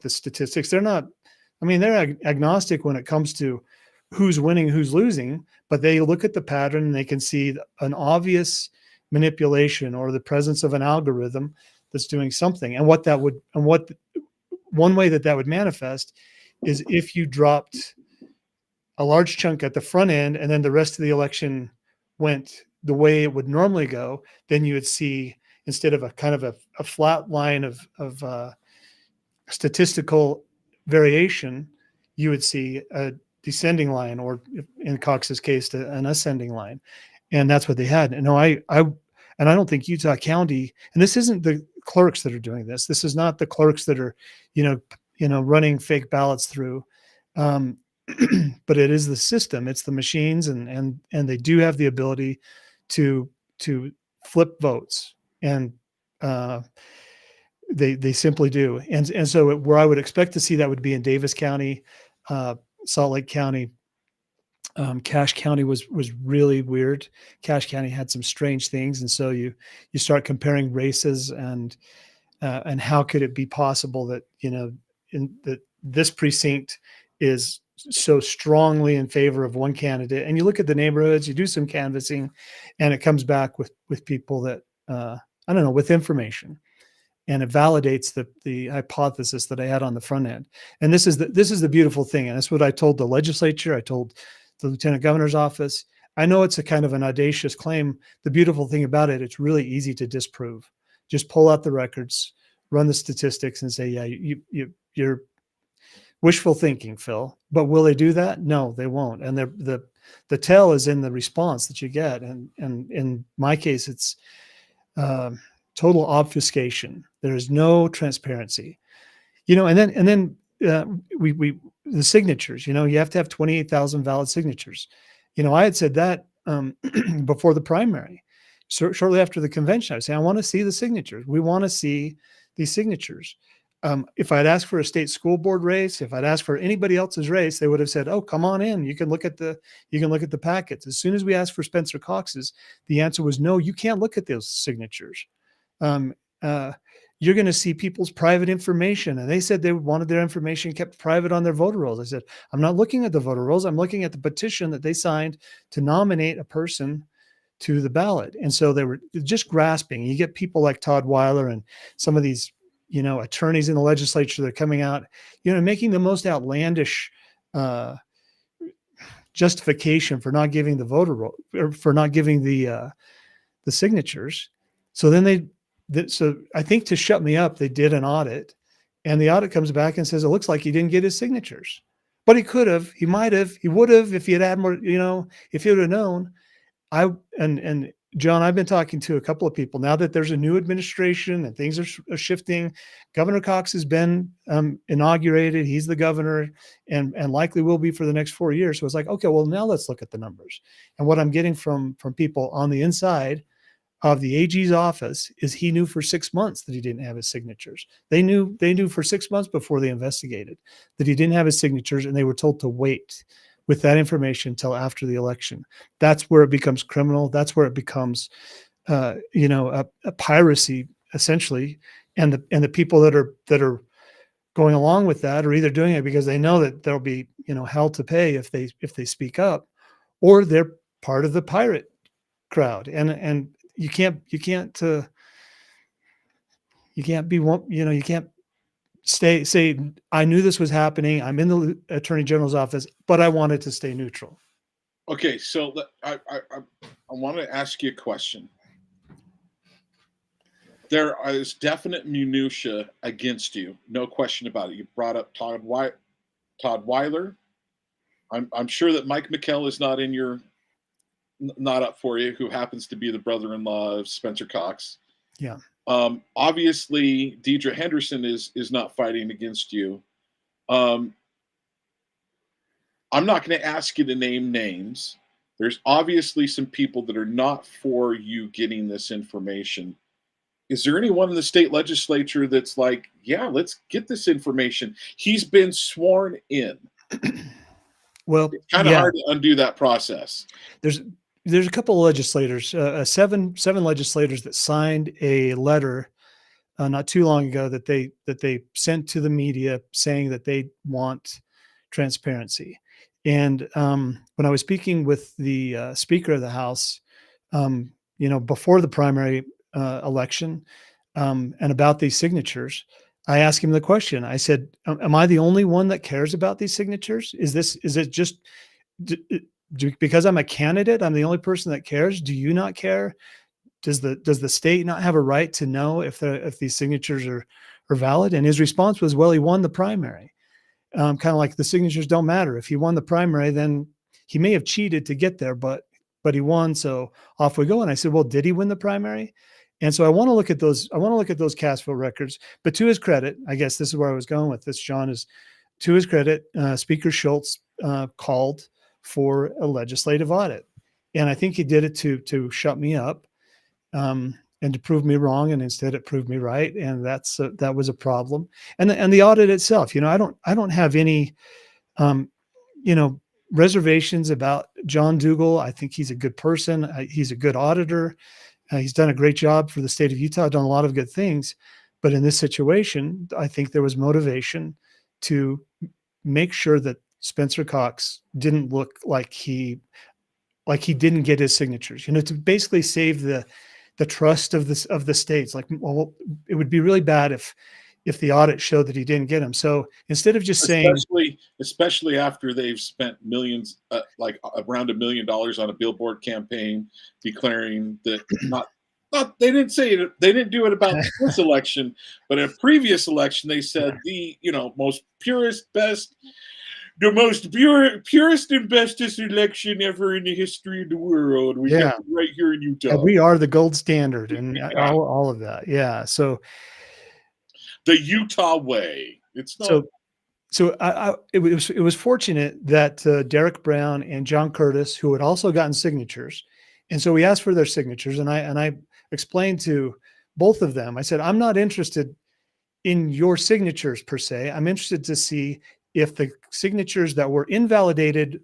statistics. They're not, they're agnostic when it comes to who's winning, who's losing, but they look at the pattern and they can see an obvious manipulation or the presence of an algorithm that's doing something. And one way that would manifest is if you dropped a large chunk at the front end and then the rest of the election went the way it would normally go, then you would see, instead of a kind of a flat line of statistical variation, you would see a descending line, or in Cox's case, an ascending line. And that's what they had. And no, I don't think Utah County, and this isn't the clerks that are doing this. This is not the clerks that are, running fake ballots through. But it is the system. It's the machines, and they do have the ability to flip votes, and they simply do. And so where I would expect to see that would be in Davis County, Salt Lake County. Cache County was really weird. Cache County had some strange things, and so you start comparing races, and how could it be possible that this precinct is so strongly in favor of one candidate? And you look at the neighborhoods, you do some canvassing, and it comes back with people that I don't know, with information, and it validates the hypothesis that I had on the front end. And this is the beautiful thing, and that's what I told the legislature. I told the lieutenant governor's office. I know it's a kind of an audacious claim. The beautiful thing about it, it's really easy to disprove. Just pull out the records, run the statistics, and say, yeah, you're wishful thinking, Phil. But will they do that? No, they won't. And the tell is in the response that you get. And in my case, it's total obfuscation. There is no transparency. And then the signatures. You have to have 28,000 valid signatures. I had said that before the primary. Shortly after the convention, I was saying, I want to see the signatures. We want to see these signatures. If I'd asked for a state school board race, if I'd asked for anybody else's race, they would have said, "Oh, come on in. You can look at the packets." As soon as we asked for Spencer Cox's, the answer was no. You can't look at those signatures. You're going to see people's private information, and they said they wanted their information kept private on their voter rolls. I said, I'm not looking at the voter rolls. I'm looking at the petition that they signed to nominate a person to the ballot. And so they were just grasping. You get people like Todd Weiler and some of these attorneys in the legislature that are coming out, making the most outlandish justification for not giving the voter roll, or for not giving the signatures. So then so I think to shut me up, they did an audit, and the audit comes back and says, it looks like he didn't get his signatures, but he could have, he might have, he would have, if he had more, if he would have known. And John, I've been talking to a couple of people now that there's a new administration and things are shifting. Governor Cox has been inaugurated. He's the governor and likely will be for the next 4 years. So it's like, okay, well, now let's look at the numbers. And what I'm getting from people on the inside of the AG's office is he knew for 6 months that he didn't have his signatures. They knew for 6 months before they investigated that he didn't have his signatures, and they were told to wait with that information until after the election. That's where it becomes criminal. That's where it becomes, a piracy essentially. And the people that are going along with that are either doing it because they know that there'll be, hell to pay if they speak up, or they're part of the pirate crowd. And you can't say, I knew this was happening. I'm in the Attorney General's office, but I wanted to stay neutral. Okay, so I want to ask you a question. There is definite minutia against you, no question about it. You brought up Todd Weiler. I'm sure that Mike McKell is not up for you, who happens to be the brother-in-law of Spencer Cox. Yeah. Obviously, Deidre Henderson is not fighting against you. I'm not going to ask you to name names. There's obviously some people that are not for you getting this information. Is there anyone in the state legislature that's like, yeah, let's get this information? He's been sworn in. Well, it's kind of hard to undo that process. There's a couple of legislators, seven legislators that signed a letter not too long ago that they sent to the media saying that they want transparency. And when I was speaking with the Speaker of the House, before the primary election, and about these signatures, I asked him the question. I said, am I the only one that cares about these signatures? Is it just because I'm a candidate, I'm the only person that cares? Do you not care? Does the state not have a right to know if these signatures are valid? And his response was, well, he won the primary. Kind of like the signatures don't matter. If he won the primary, then he may have cheated to get there, but he won. So off we go. And I said, well, did he win the primary? And so I want to look at those. I want to look at those cast vote records. But to his credit, I guess this is where I was going with this, John, is to his credit, Speaker Schultz called for a legislative audit. And I think he did it to shut me up and to prove me wrong. And instead it proved me right. And that was a problem. And the audit itself, I don't have any, reservations about John Dougal. I think he's a good person. He's a good auditor. He's done a great job for the state of Utah, done a lot of good things. But in this situation, I think there was motivation to make sure that Spencer Cox didn't look like he didn't get his signatures, to basically save the trust of the states. Like, well, it would be really bad if the audit showed that he didn't get them. So instead of just especially after they've spent millions, like around $1 million on a billboard campaign, declaring that they didn't say it, they didn't do it about this election, but in a previous election, they said the most purest, best, the most purest and bestest election ever in the history of the world. We got it right here in Utah. And we are the gold standard and all of that. Yeah. So the Utah way. It's not. So it was fortunate that Derek Brown and John Curtis, who had also gotten signatures, and so we asked for their signatures, and I explained to both of them. I said, I'm not interested in your signatures per se. I'm interested to see if the signatures that were invalidated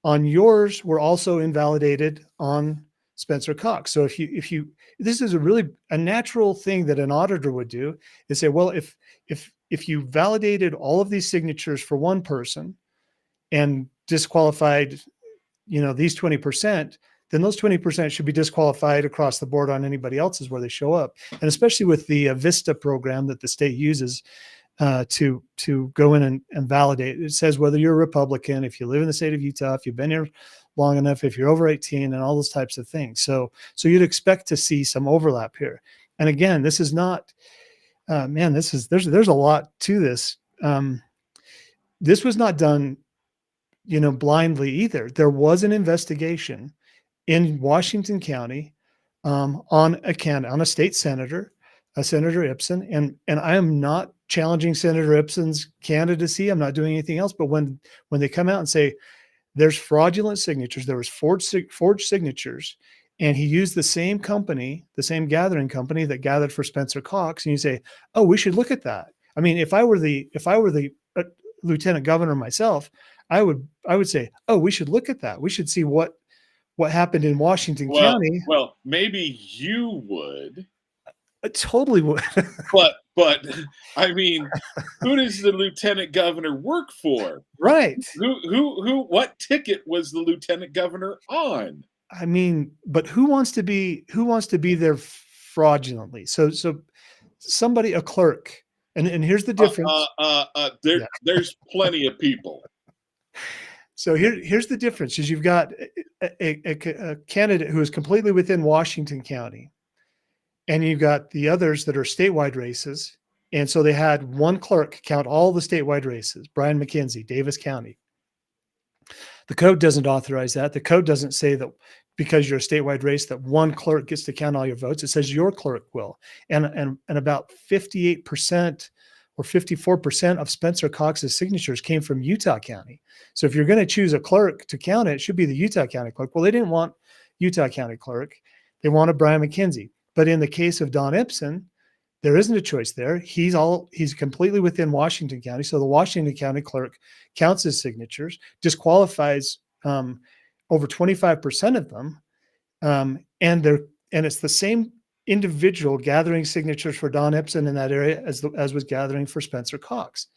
on yours were also invalidated on Spencer Cox. So if you this is a natural thing that an auditor would do, is say, well, if you validated all of these signatures for one person and disqualified, these 20%, then those 20% should be disqualified across the board on anybody else's where they show up. And especially with the VISTA program that the state uses to go in and validate. It says whether you're a Republican, if you live in the state of Utah, if you've been here long enough, if you're over 18, and all those types of things. So you'd expect to see some overlap here. And again, this is not, there's a lot to this. This was not done, blindly either. There was an investigation in Washington County on a state senator, Senator Ipsen, and I am not challenging Senator Ipsen's candidacy. I'm not doing anything else. But when they come out and say there's fraudulent signatures, there was forged signatures, and he used the same company, the same gathering company that gathered for Spencer Cox, and you say, oh, we should look at that. I mean, if I were the lieutenant governor myself, I would say, oh, we should look at that. We should see what happened in Washington County. Well, maybe you would. I totally would. but I mean, who does the lieutenant governor work for? Right. What ticket was the lieutenant governor on? I mean, but who wants to be there fraudulently? So somebody, a clerk, and here's the difference. There's plenty of people. So here's the difference: is you've got a candidate who is completely within Washington County, and you've got the others that are statewide races. And so they had one clerk count all the statewide races. Brian McKenzie, Davis County. The code doesn't authorize that. The code doesn't say that because you're a statewide race that one clerk gets to count all your votes. It says your clerk will. And about 58% or 54% of Spencer Cox's signatures came from Utah County. So if you're going to choose a clerk to count it should be the Utah County clerk. Well, they didn't want Utah County clerk. They wanted Brian McKenzie. But in the case of Don Ipsen, there isn't a choice there. He's completely within Washington County. So the Washington County clerk counts his signatures, disqualifies over 25% of them. And it's the same individual gathering signatures for Don Ipsen in that area as was gathering for Spencer Cox.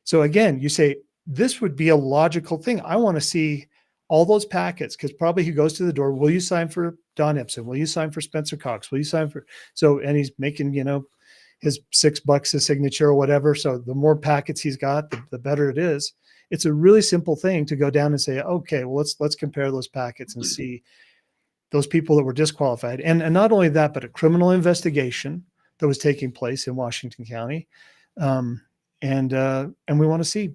So again, you say, this would be a logical thing. I want to see all those packets, because probably he goes to the door, will you sign for Don Ipson? Will you sign for Spencer Cox? Will you sign for, so, and he's making, his $6 a signature or whatever. So the more packets he's got, the better it is. It's a really simple thing to go down and say, okay, well, let's compare those packets and see those people that were disqualified. And not only that, but a criminal investigation that was taking place in Washington County. And we want to see,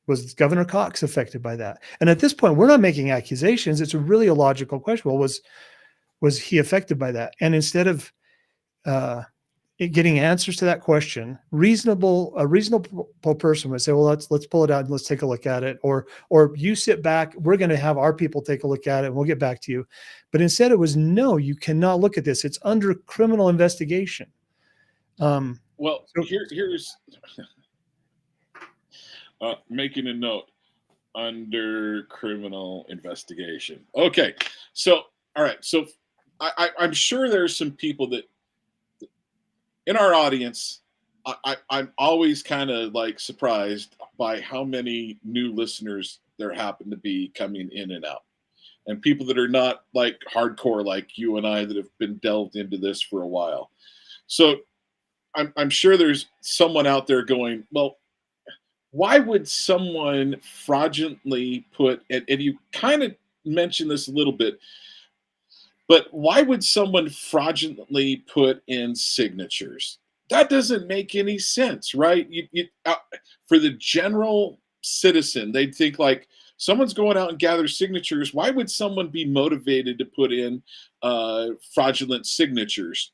was Governor Cox affected by that? And at this point, we're not making accusations. It's a really a logical question. Well, was he affected by that? And instead of getting answers to that question, a reasonable person would say, well, let's pull it out and let's take a look at it. Or you sit back, we're going to have our people take a look at it and we'll get back to you. But instead it was, no, you cannot look at this. It's under criminal investigation. Well, here's making a note, under criminal investigation. Okay. So, all right. So I'm sure there's some people that in our audience, I'm always kind of like surprised by how many new listeners there happen to be coming in and out, and people that are not like hardcore like you and I that have been delved into this for a while. So I'm sure there's someone out there going, well, why would someone fraudulently put, and you kind of mentioned this a little bit, but why would someone fraudulently put in signatures? That doesn't make any sense, right? For the general citizen, they'd think like, someone's going out and gather signatures. Why would someone be motivated to put in fraudulent signatures?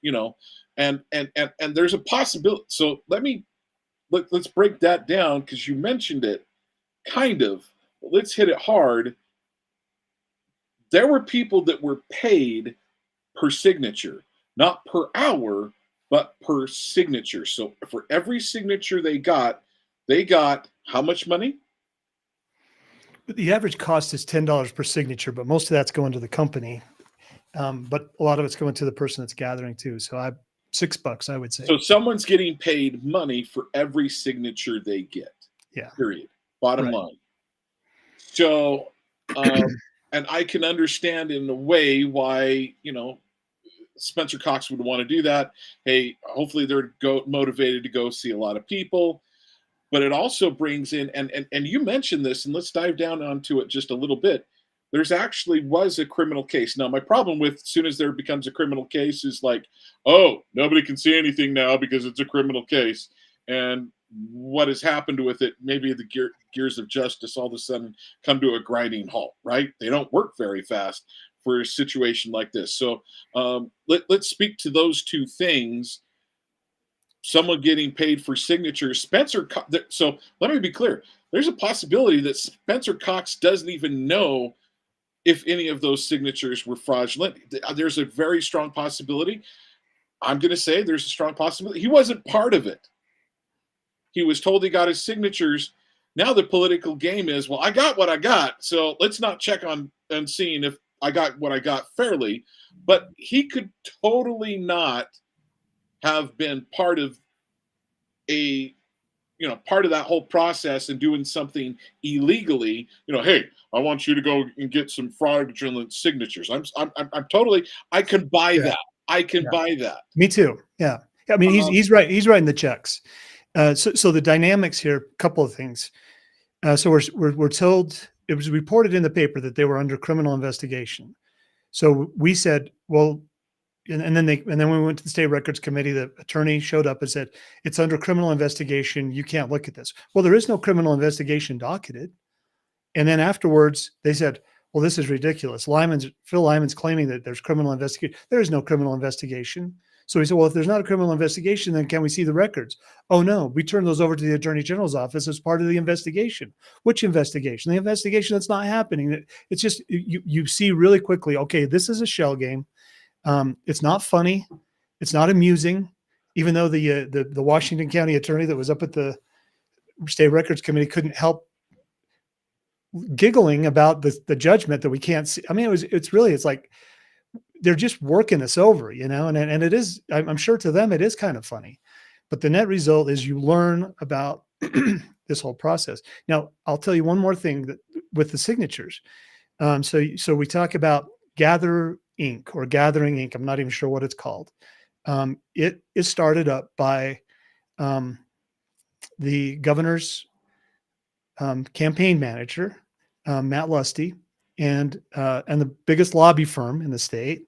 And there's a possibility. So let's break that down, because you mentioned it kind of. Let's hit it hard. There were people that were paid per signature, not per hour, but per signature. So for every signature they got how much money? The average cost is $10 per signature, but most of that's going to the company. But a lot of it's going to the person that's gathering too. So $6, I would say. So someone's getting paid money for every signature they get. Yeah. Period. Bottom line. So, and I can understand in a way why, Spencer Cox would want to do that. Hey, hopefully they're motivated to go see a lot of people. But it also brings in, and you mentioned this, and let's dive down onto it just a little bit. There's actually was a criminal case. Now, my problem with as soon as there becomes a criminal case is like, oh, nobody can see anything now because it's a criminal case. And what has happened with it, maybe the gears of justice all of a sudden come to a grinding halt, right? They don't work very fast for a situation like this. So let's speak to those two things. Someone getting paid for signatures. So let me be clear. There's a possibility that Spencer Cox doesn't even know if any of those signatures were fraudulent. There's a very strong possibility. I'm going to say there's a strong possibility. He wasn't part of it. He was told he got his signatures. Now the political game is, well, I got what I got, so let's not check on and seeing if I got what I got fairly. But he could totally not have been part of part of that whole process and doing something illegally. Hey, I want you to go and get some fraudulent signatures. I can buy that. I can buy that. Me too. Yeah. I mean, he's right. He's writing the checks. So the dynamics here, a couple of things. So we're told, it was reported in the paper that they were under criminal investigation. So we said, well, and then we went to the state records committee. The attorney showed up and said, it's under criminal investigation. You can't look at this. Well, there is no criminal investigation docketed. And then afterwards they said, well, this is ridiculous. Phil Lyman's claiming that there's criminal investigation. There is no criminal investigation. So he said, well, if there's not a criminal investigation, then can we see the records? Oh no, we turn those over to the attorney general's office as part of the investigation. Which investigation? The investigation that's not happening. It's just, you see really quickly, okay, this is a shell game. It's not funny. It's not amusing, even though the Washington County attorney that was up at the state records committee couldn't help giggling about the judgment that we can't see. I mean, it's like, they're just working us over, and it is, I'm sure to them, it is kind of funny, but the net result is you learn about this whole process. Now, I'll tell you one more thing that with the signatures. So we talk about Gather Inc. or Gathering Inc. I'm not even sure what it's called. It is started up by the governor's campaign manager, Matt Lusty, and the biggest lobby firm in the state.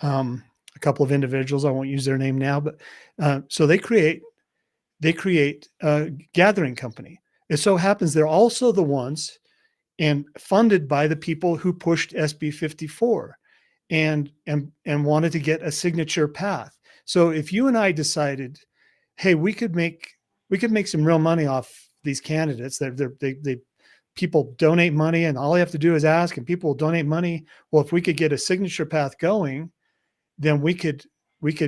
A couple of individuals, I won't use their name now, but so they create a gathering company. It so happens they're also the ones and funded by the people who pushed SB 54 and wanted to get a signature path. So if you and I decided, hey, we could make some real money off these candidates. They people donate money, and all I have to do is ask, and people will donate money. Well, if we could get a signature path going, then we could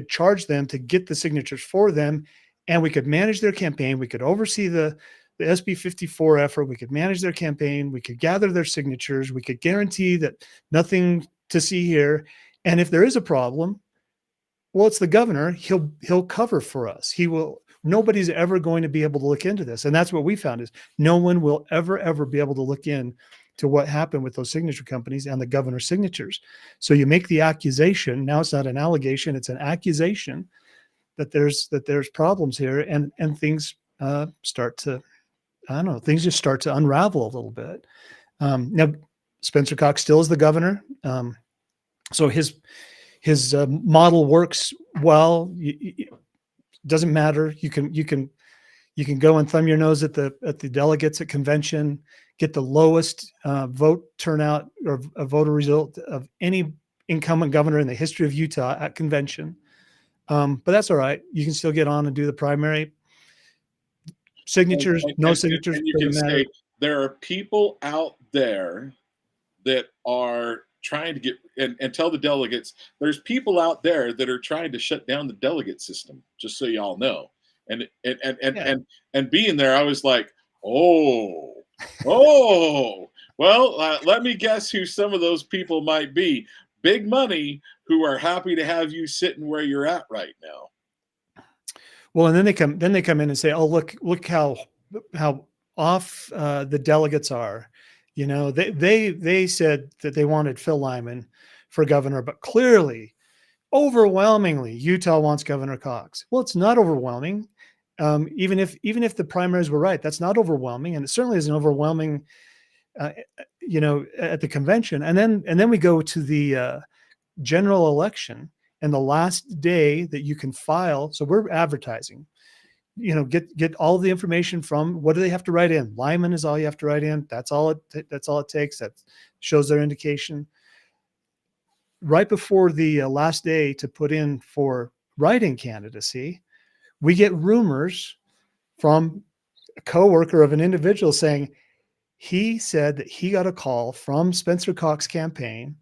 charge them to get the signatures for them, and we could manage their campaign. We could oversee the SB 54 effort. We could manage their campaign. We could gather their signatures. We could guarantee that nothing to see here. And if there is a problem, well, it's the governor. He'll cover for us. He will. Nobody's ever going to be able to look into this. And that's what we found, is no one will ever be able to look in to what happened with those signature companies and the governor's signatures. So you make the accusation. Now it's not an allegation, it's an accusation that there's problems here, and things start to, I don't know, things just start to unravel a little bit. Now, Spencer Cox still is the governor. So his model works well. Doesn't matter. You can go and thumb your nose at the delegates at convention, get the lowest vote turnout or a voter result of any incumbent governor in the history of Utah at convention. But that's all right. You can still get on and do the primary. Signatures, no signatures. And you can say there are people out there that are trying to get and tell the delegates there's people out there that are trying to shut down the delegate system, just so y'all know. And being there, I was like, well, let me guess who some of those people might be. Big money who are happy to have you sitting where you're at right now. Well, and then they come in and say, oh, look how off the delegates are. You know, they said that they wanted Phil Lyman for governor, but clearly, overwhelmingly, Utah wants Governor Cox. Well, it's not overwhelming. Even if the primaries were right, that's not overwhelming, and it certainly isn't overwhelming. At the convention, and then we go to the general election, and the last day that you can file. So we're advertising. Get all the information from, what do they have to write in? Lyman is all you have to write in. That's all it takes. That shows their indication. Right before the last day to put in for write-in candidacy, we get rumors from a coworker of an individual saying he said that he got a call from Spencer Cox campaign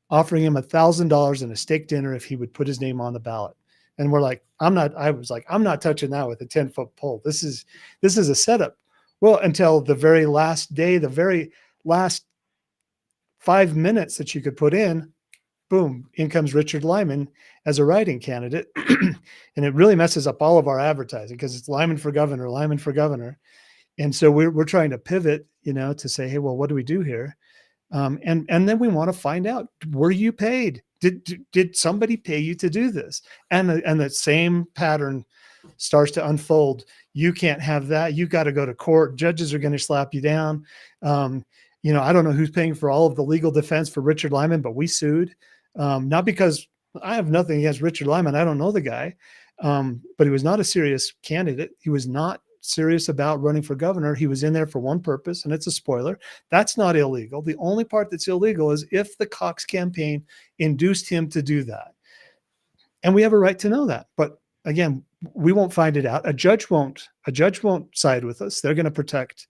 offering him $1,000 and a steak dinner if he would put his name on the ballot. And we're like, I'm not touching that with a 10-foot pole. This is a setup. Well, until the very last day, the very last 5 minutes that you could put in, boom, in comes Richard Lyman as a write-in candidate. And it really messes up all of our advertising, because it's Lyman for governor. And so we're trying to pivot, to say, hey, well, what do we do here? And then we want to find out, were you paid? Did somebody pay you to do this? And the same pattern starts to unfold. You can't have that. You got to go to court. Judges are going to slap you down. I don't know who's paying for all of the legal defense for Richard Lyman, but we sued. Not because I have nothing against Richard Lyman. I don't know the guy. But he was not a serious candidate. He was not serious about running for governor. He was in there for one purpose, and it's a spoiler. That's not illegal. The only part that's illegal is if the Cox campaign induced him to do that. And we have a right to know that. But again, we won't find it out. A judge won't side with us. They're going to protect.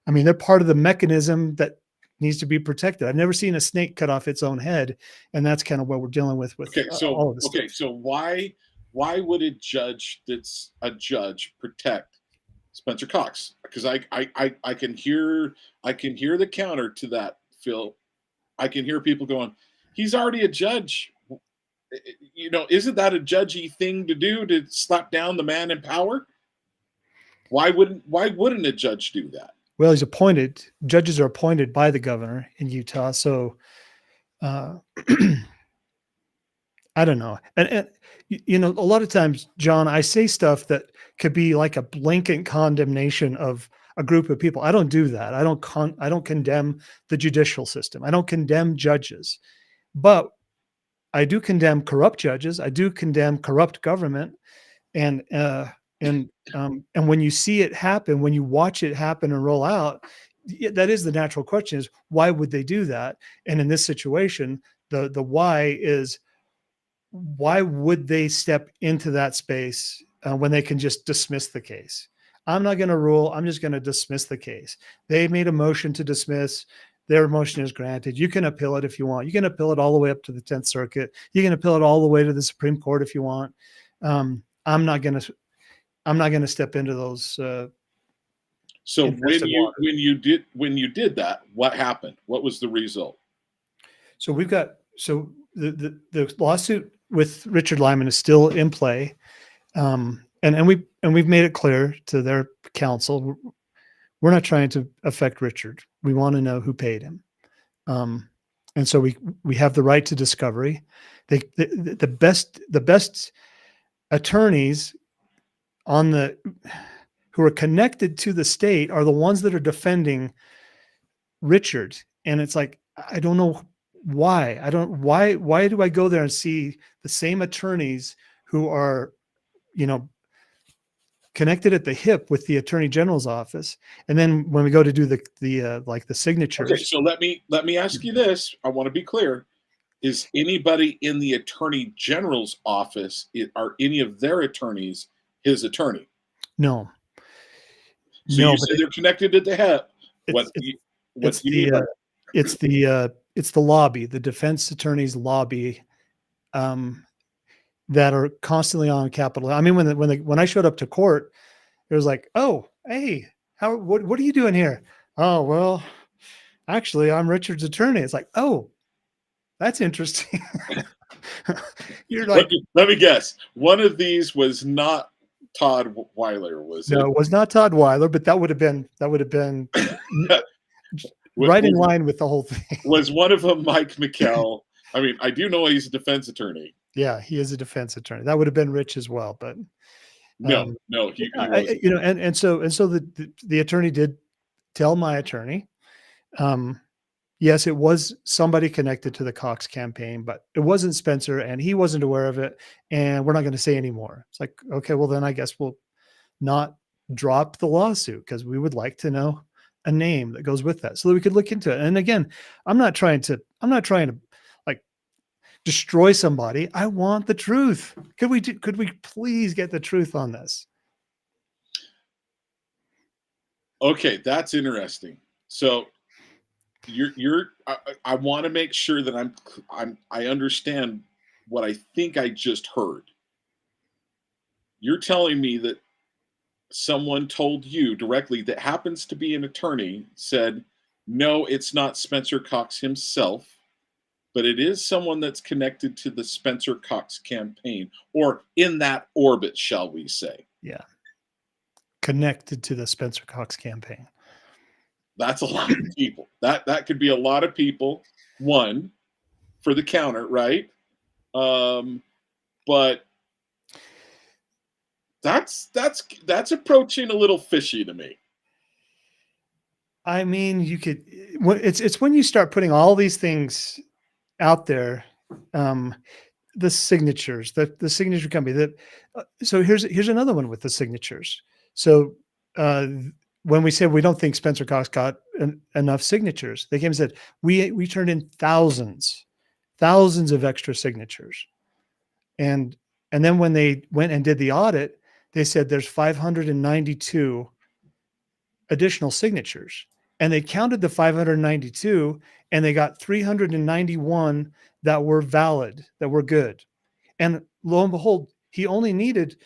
I mean, they're part of the mechanism that needs to be protected. I've never seen a snake cut off its own head. And that's kind of what we're dealing with all of this. Okay. So why would a judge protect Spencer Cox? Because I can hear the counter to that, Phil. I can hear people going, he's already a judge. Isn't that a judgy thing to do, to slap down the man in power? Why wouldn't a judge do that? Well, he's appointed. Judges are appointed by the governor in Utah. So I don't know. And you know, a lot of times, John, I say stuff that could be like a blanket condemnation of a group of people. I don't do that. I don't condemn the judicial system. I don't condemn judges, but I do condemn corrupt judges. I do condemn corrupt government. And when you see it happen, when you watch it happen and roll out, that is the natural question: is why would they do that? And in this situation, the why is, why would they step into that space when they can just dismiss the case? I'm not going to rule. I'm just going to dismiss the case. They made a motion to dismiss. Their motion is granted. You can appeal it if you want. You can appeal it all the way up to the 10th Circuit. You can appeal it all the way to the Supreme Court if you want. I'm not going to step into those. So when you did that, what happened? What was the result? So the lawsuit with Richard Lyman is still in play, and we've made it clear to their counsel, we're not trying to affect Richard. We want to know who paid him, and so we have the right to discovery. The best attorneys who are connected to the state are the ones that are defending Richard, and it's like, I don't know why. Why do I go there and see the same attorneys who are, connected at the hip with the Attorney General's office, and then when we go to do the signatures. Okay, so let me ask you this. I want to be clear. Is anybody in the Attorney General's office, are any of their attorneys his attorney? No. So you say they're connected at the hip. It's the lobby, the defense attorney's lobby, that are constantly on Capitol. I mean, when I showed up to court, it was like, oh, hey, what are you doing here? Oh, well, actually, I'm Richard's attorney. It's like, oh, that's interesting. You're like, let me guess. One of these was not Todd Weiler, was it? No, it was not Todd Weiler, but that would have been right in line with the whole thing. Was one of them Mike McKell? I mean, I do know he's a defense attorney. Yeah, he is a defense attorney. That would have been Rich as well, but no, he wasn't. and so the attorney did tell my attorney, yes, it was somebody connected to the Cox campaign, but it wasn't Spencer, and he wasn't aware of it, and we're not going to say anymore. It's like, okay, well then I guess we'll not drop the lawsuit, because we would like to know a name that goes with that so that we could look into it. And again, I'm not trying to like destroy somebody. I want the truth. Could we please get the truth on this? Okay, that's interesting. So I want to make sure that I understand what I think I just heard. You're telling me that someone told you directly, that happens to be an attorney, said, no, it's not Spencer Cox himself, but it is someone that's connected to the Spencer Cox campaign, or in that orbit, shall we say. Yeah. Connected to the Spencer Cox campaign. That's a lot of people. That could be a lot of people. One, for the counter, right? But that's approaching a little fishy to me. I mean, it's when you start putting all these things out there, the signatures, the signature company. So here's another one with the signatures. So when we said we don't think Spencer Cox got enough signatures, they came and said we turned in thousands of extra signatures, and then when they went and did the audit, they said there's 592 additional signatures, and they counted the 592, and they got 391 that were valid, that were good. And lo and behold, he only needed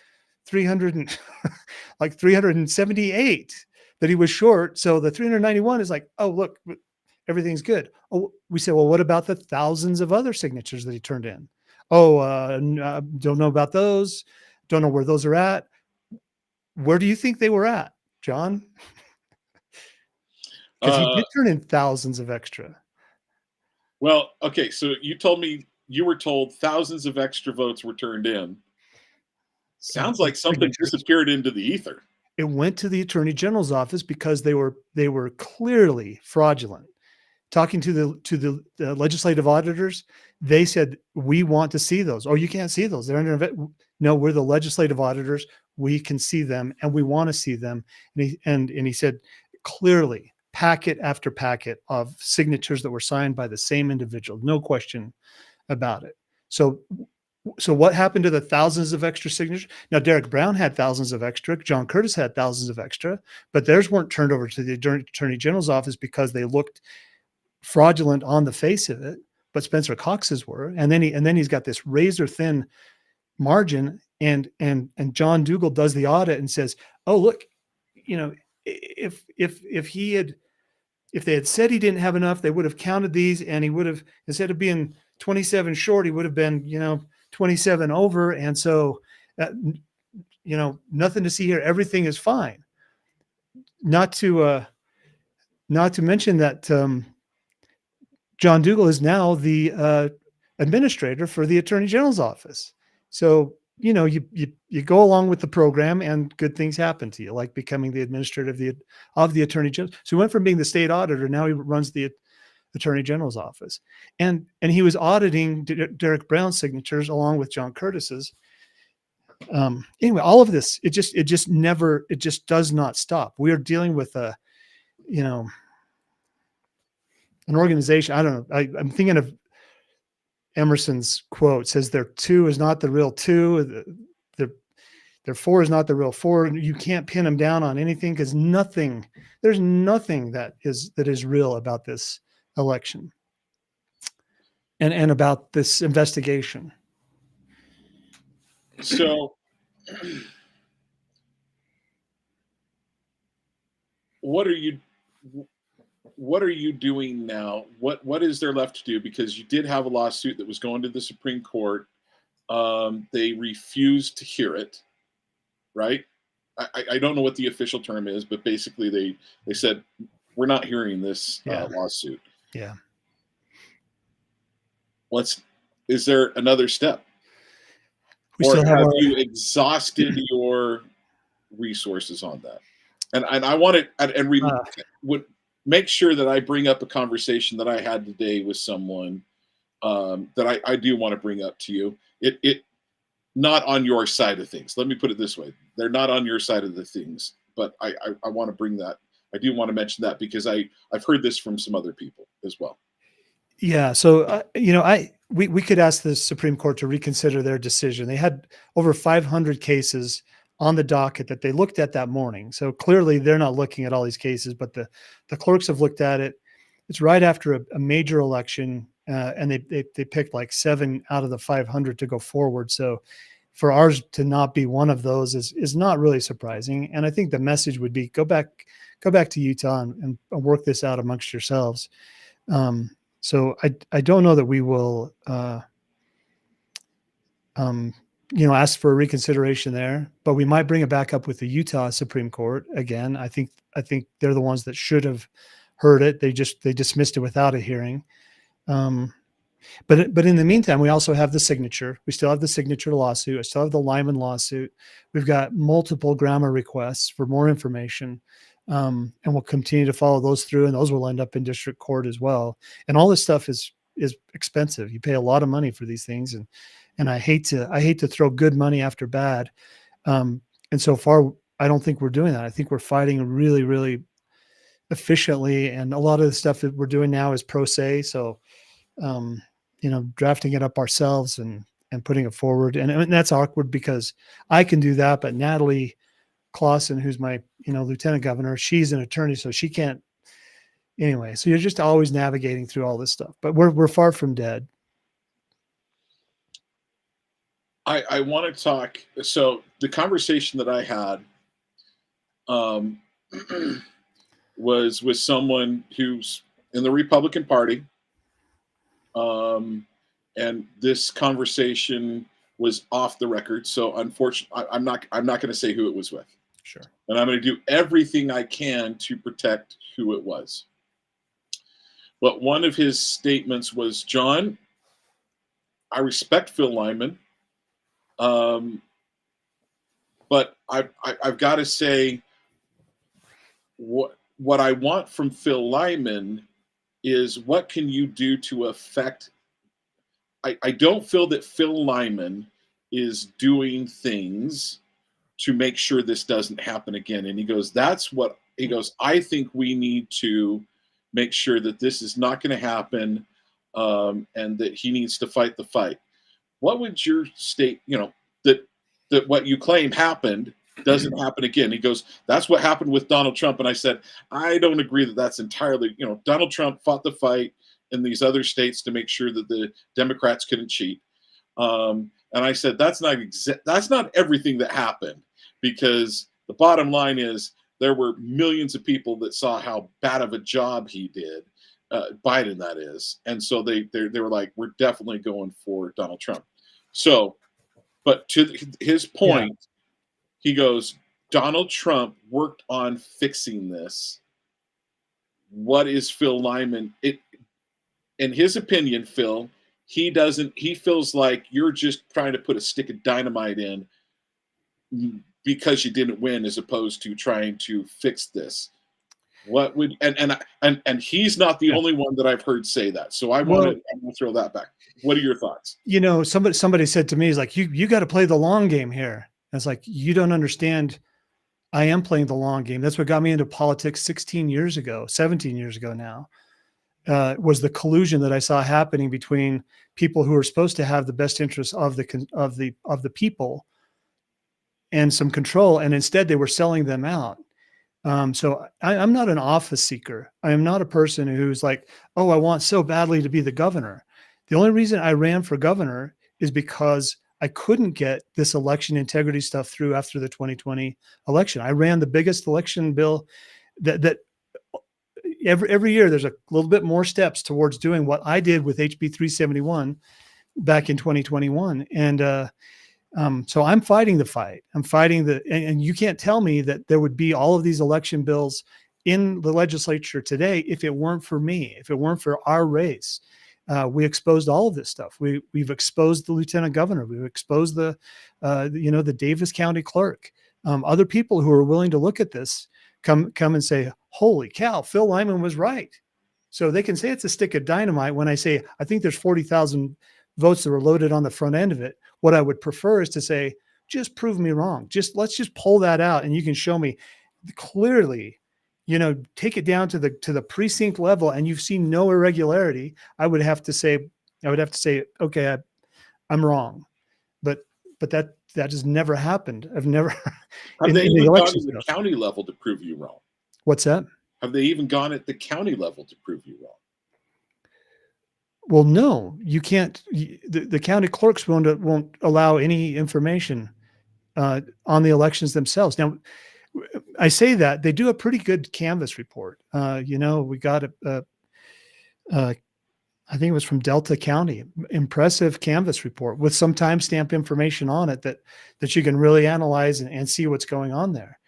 378 that he was short. So the 391 is like, oh, look, everything's good. Oh, we said, well, what about the thousands of other signatures that he turned in? Oh, don't know about those. Don't know where those are at. Where do you think they were at, John? because he did turn in thousands of extra. Well, okay, so you told me you were told thousands of extra votes were turned in. Sounds like something Signatures. disappeared into the ether. It went to the Attorney General's office because they were clearly fraudulent. Talking to the legislative auditors, they said, we want to see those. Oh, you can't see those. They're under no, we're the legislative auditors. We can see them and we want to see them. And he said clearly, packet after packet of signatures that were signed by the same individual, no question about it. So what happened to the thousands of extra signatures? Now, Derek Brown had thousands of extra. John Curtis had thousands of extra, but theirs weren't turned over to the Attorney General's office because they looked fraudulent on the face of it. But Spencer Cox's were, and then he's got this razor thin margin. And John Dougal does the audit and says, "Oh, look, if they had said he didn't have enough, they would have counted these, and he would have, instead of being 27 short, he would have been 27 over, and so nothing to see here. Everything is fine." Not to mention that John Dougal is now the administrator for the Attorney General's office. So you go along with the program, and good things happen to you, like becoming the administrator of the Attorney General. So he went from being the state auditor, now he runs the Attorney General's office, and he was auditing Derek Brown's signatures along with John Curtis's. Anyway, all of this, it just does not stop. We are dealing with an organization. I don't know. I'm thinking of Emerson's quote, says their two is not the real two. Their four is not the real four. You can't pin them down on anything because there's nothing that is real about this election and about this investigation. So what are you doing now? What is there left to do? Because you did have a lawsuit that was going to the Supreme Court. They refused to hear it, right? I don't know what the official term is, but basically they said, we're not hearing this lawsuit. Yeah. Is there another step? Or have you exhausted your resources on that? And I want it, and we would make sure that I bring up a conversation that I had today with someone that I do want to bring up to you. It not on your side of things. Let me put it this way: they're not on your side of the things, but I want to bring that. I do want to mention that because I've heard this from some other people as well. Yeah. So, we could ask the Supreme Court to reconsider their decision. They had over 500 cases on the docket that they looked at that morning. So clearly they're not looking at all these cases, but the clerks have looked at it. It's right after a major election, and they picked like 7 out of the 500 to go forward. So for ours to not be one of those is not really surprising. And I think the message would be go back to Utah and work this out amongst yourselves. So I don't know that we will ask for a reconsideration there, but we might bring it back up with the Utah Supreme Court again. I think they're the ones that should have heard it. They dismissed it without a hearing. But in the meantime, we also have the signature. We still have the signature lawsuit. I still have the Lyman lawsuit. We've got multiple grammar requests for more information. And we'll continue to follow those through, and those will end up in district court as well. And all this stuff is expensive. You pay a lot of money for these things, and I hate to throw good money after bad. And so far, I don't think we're doing that. I think we're fighting really, really efficiently, and a lot of the stuff that we're doing now is pro se. So, drafting it up ourselves and putting it forward, and that's awkward because I can do that, but Natalie Clausen, who's my lieutenant governor, she's an attorney, so she can't. Anyway, so you're just always navigating through all this stuff, but we're far from dead. I want to talk. So the conversation that I had was with someone who's in the Republican Party, and this conversation was off the record. So unfortunately, I'm not going to say who it was with. Sure. And I'm going to do everything I can to protect who it was. But one of his statements was, John, I respect Phil Lyman, but I've got to say, what I want from Phil Lyman is, what can you do to affect. I don't feel that Phil Lyman is doing things to make sure this doesn't happen again. And he goes, I think we need to make sure that this is not going to happen, and that he needs to fight the fight. What would your state, that what you claim happened doesn't happen again? He goes, that's what happened with Donald Trump. And I said, I don't agree that that's entirely, Donald Trump fought the fight in these other states to make sure that the Democrats couldn't cheat. And I said, that's not everything that happened, because the bottom line is there were millions of people that saw how bad of a job he did, Biden, that is. And so they were like, we're definitely going for Donald Trump. So, but to his point, he goes, Donald Trump worked on fixing this. What is Phil Lyman? In his opinion, Phil, he feels like you're just trying to put a stick of dynamite in because you didn't win, as opposed to trying to fix this. What would, and he's not the only one that I've heard say that. So I'm going to throw that back. What are your thoughts? Somebody said to me, is like, you got to play the long game here. And it's like, you don't understand. I am playing the long game. That's what got me into politics 17 years ago now. Was the collusion that I saw happening between people who are supposed to have the best interests of the people and some control, and instead they were selling them out. So I'm not an office seeker. I am not a person who's like, oh, I want so badly to be the governor. The only reason I ran for governor is because I couldn't get this election integrity stuff through after the 2020 election. I ran the biggest election bill that every year there's a little bit more steps towards doing what I did with HB 371 back in 2021. And so I'm fighting the fight. I'm fighting and you can't tell me that there would be all of these election bills in the legislature today if it weren't for me, if it weren't for our race. We exposed all of this stuff. We've exposed the lieutenant governor. We've exposed the Davis County clerk. Other people who are willing to look at this come and say, holy cow, Phil Lyman was right. So they can say it's a stick of dynamite when I say, I think there's 40,000 votes that were loaded on the front end of it. What I would prefer is to say, just prove me wrong. Let's just pull that out. And you can show me clearly, take it down to the precinct level, and you've seen no irregularity. I would have to say, okay, I'm wrong. But that has never happened. I've never. Have they even gone to the county level to prove you wrong? What's that? Have they even gone at the county level to prove you wrong? Well, no, you can't. The county clerks won't allow any information on the elections themselves. Now, I say that they do a pretty good canvas report. We got I think it was from Delta County, impressive canvas report with some timestamp information on it that you can really analyze and see what's going on there.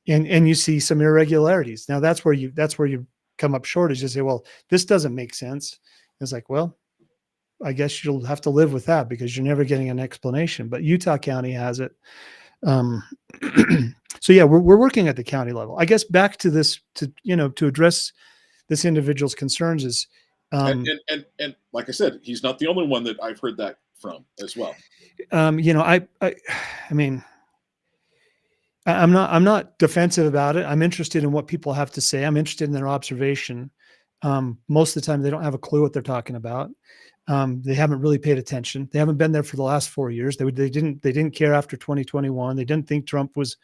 And you see some irregularities. Now that's where you come up short, is you say, well, this doesn't make sense. It's like, well, I guess you'll have to live with that because you're never getting an explanation. But Utah County has it. So yeah, we're working at the county level. I guess back to this, to address this individual's concerns is, and like I said, he's not the only one that I've heard that from as well. I mean, I'm not defensive about it. I'm interested in what people have to say. I'm interested in their observation. Most of the time they don't have a clue what they're talking about. They haven't really paid attention. They haven't been there for the last 4 years. They didn't care after 2021. They didn't think Trump was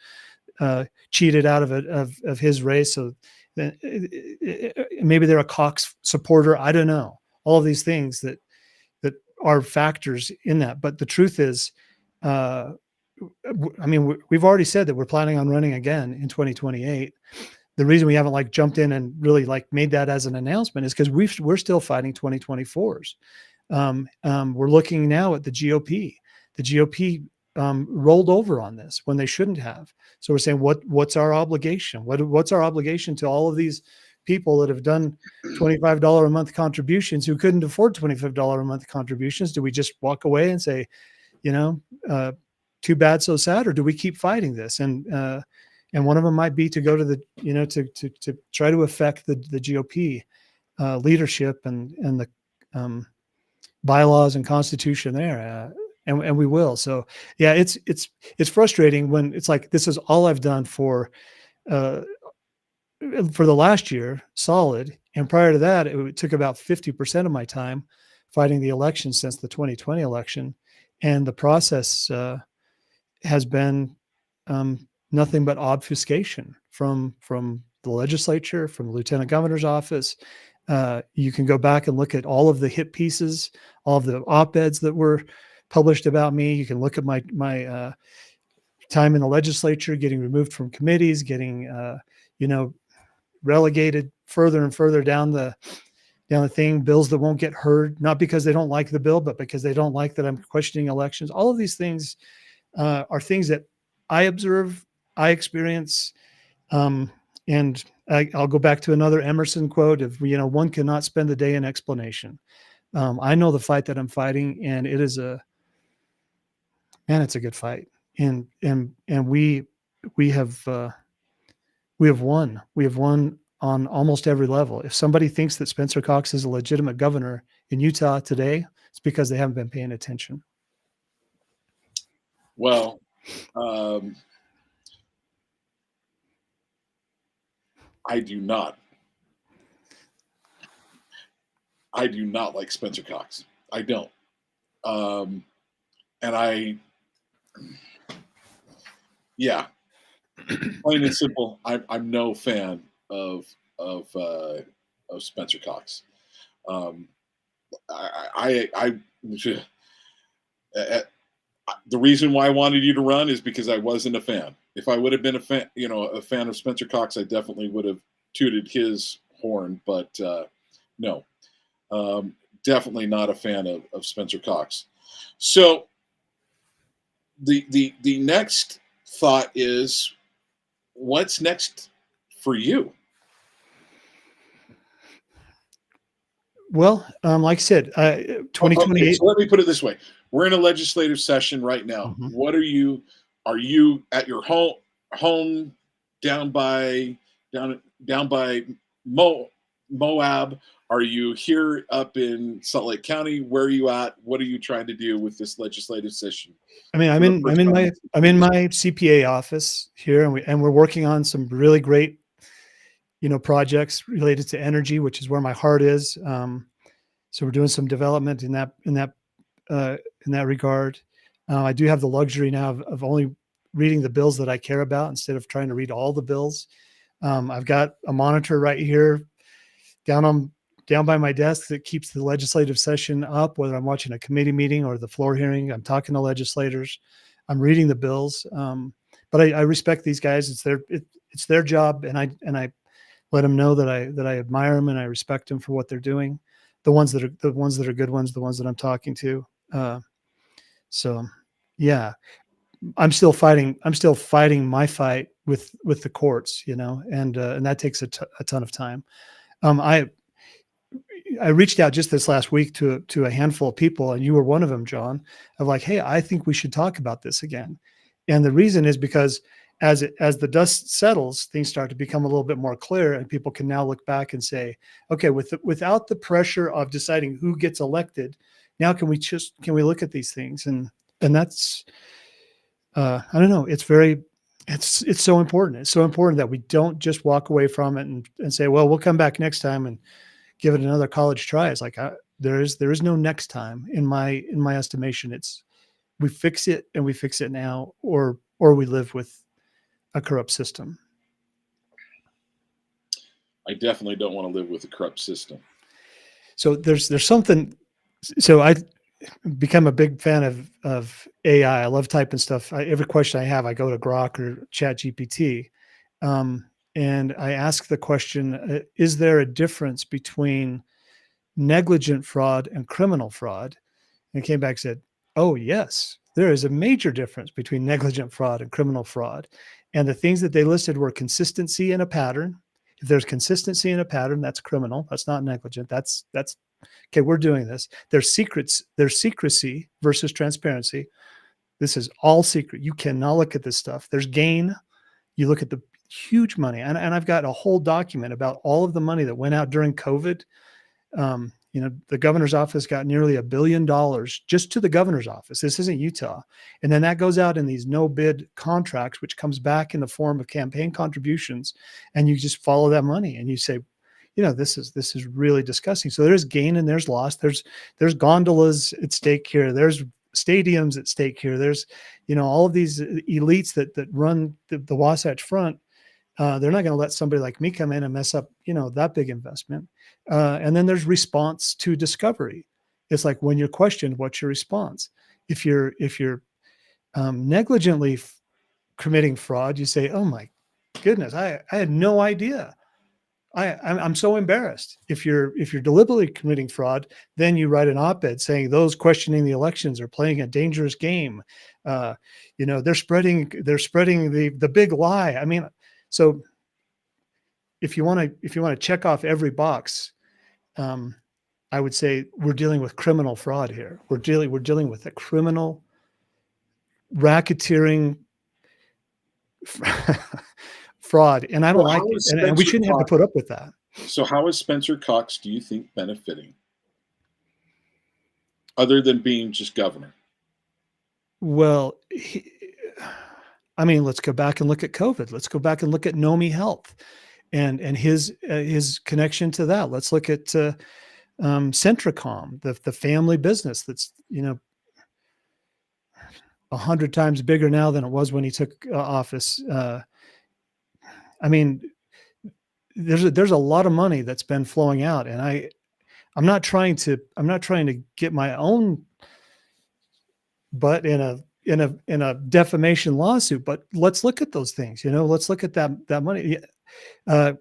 cheated out of his race. So maybe they're a Cox supporter. I don't know. All of these things that are factors in that. But the truth is, we've already said that we're planning on running again in 2028. The reason we haven't jumped in and really made that as an announcement is because we're still fighting 2024s. We're looking now at the GOP. The GOP rolled over on this when they shouldn't have. So we're saying, what's our obligation? What's our obligation to all of these people that have done $25 a month contributions who couldn't afford $25 a month contributions? Do we just walk away and say, too bad, so sad, or do we keep fighting this? And one of them might be to go to the, to try to affect the GOP leadership and the bylaws and constitution there. And we will. So yeah, it's frustrating when it's like, this is all I've done for the last year solid. And prior to that, it took about 50% of my time fighting the election since the 2020 election. And the process has been nothing but obfuscation from the legislature, from the lieutenant governor's office. You can go back and look at all of the hit pieces, all of the op-eds that were published about me. You can look at my time in the legislature, getting removed from committees, getting relegated further and further down the thing, bills that won't get heard, not because they don't like the bill, but because they don't like that I'm questioning elections. All of these things are things that I observe, I experience, and I'll go back to another Emerson quote of, one cannot spend the day in explanation. I know the fight that I'm fighting, and it is it's a good fight. And we have won. We have won on almost every level. If somebody thinks that Spencer Cox is a legitimate governor in Utah today, it's because they haven't been paying attention. Well, I do not like Spencer Cox. I don't. Plain and simple, I'm no fan of Spencer Cox. The reason why I wanted you to run is because I wasn't a fan. If I would have been a fan of Spencer Cox, I definitely would have tooted his horn. But no, definitely not a fan of Spencer Cox. So the next thought is, what's next for you? Well, like I said, 2028. Okay, so let me put it this way. We're in a legislative session right now. Mm-hmm. What are you at your home down by Moab? Are you here up in Salt Lake County? Where are you at? What are you trying to do with this legislative session? I mean, I'm in my CPA office here, and we're working on some really great, projects related to energy, which is where my heart is. So we're doing some development in that regard. I do have the luxury now of only reading the bills that I care about instead of trying to read all the bills. I've got a monitor right here down by my desk that keeps the legislative session up, whether I'm watching a committee meeting or the floor hearing. I'm talking to legislators. I'm reading the bills. But I respect these guys. It's their job, and I let them know that I admire them and I respect them for what they're doing. The ones that are good ones, the ones that I'm talking to. So yeah, I'm still fighting my fight with the courts, and that takes a ton of time. I reached out just this last week to a handful of people, and you were one of them, John, of like, hey, I think we should talk about this again. And the reason is because as the dust settles, things start to become a little bit more clear, and people can now look back and say, okay, without the pressure of deciding who gets elected, now can we look at these things? And that's, I don't know. It's so important. It's so important that we don't just walk away from it and say, well, we'll come back next time and give it another college try. It's like, there is no next time in my estimation. It's, we fix it and we fix it now, or we live with a corrupt system. I definitely don't want to live with a corrupt system. So there's something. So I become a big fan of AI. I love typing stuff. Every question I have, I go to Grok or Chat GPT, and I ask the question: is there a difference between negligent fraud and criminal fraud? And it came back and said, oh yes, there is a major difference between negligent fraud and criminal fraud. And the things that they listed were consistency in a pattern If there's consistency in a pattern, that's criminal. That's not negligent. That's okay. We're doing this. There's secrecy versus transparency. This is all secret. You cannot look at this stuff. There's gain. You look at the huge money. And I've got a whole document about all of the money that went out during COVID. The governor's office got nearly $1 billion just to the governor's office. This isn't Utah. And then that goes out in these no bid contracts, which comes back in the form of campaign contributions. And you just follow that money and you say, this is really disgusting. So there's gain and there's loss. There's gondolas at stake here. There's stadiums at stake here. There's, all of these elites that run the Wasatch Front. They're not going to let somebody like me come in and mess up, that big investment. And then there's response to discovery. It's like when you're questioned, what's your response? If you're negligently committing fraud, you say, "Oh my goodness, I had no idea. I'm so embarrassed." If you're deliberately committing fraud, then you write an op-ed saying those questioning the elections are playing a dangerous game. They're spreading the big lie. I mean, so if you want to check off every box, I would say we're dealing with criminal fraud here. We're dealing with a criminal racketeering fraud, and I don't like it. And we shouldn't have to put up with that. So how is Spencer Cox, do you think, benefiting? Other than being just governor? Well, let's go back and look at COVID. Let's go back and look at Nomi Health and his connection to that. Let's look at Centricom, the family business that's 100 times bigger now than it was when he took office. There's a lot of money that's been flowing out, and I'm not trying to get my own butt in a defamation lawsuit, but let's look at those things. Let's look at that money. I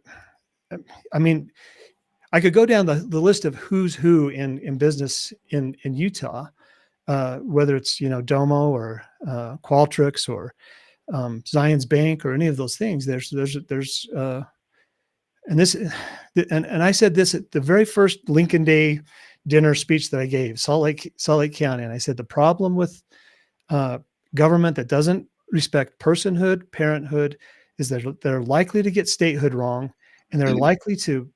could go down the list of who's who in business in Utah, whether it's Domo or Qualtrics or Zions Bank or any of those things. And I said this at the very first Lincoln Day dinner speech that I gave, Salt Lake County, and I said the problem with government that doesn't respect personhood, parenthood, is that they're likely to get statehood wrong, and they're likely to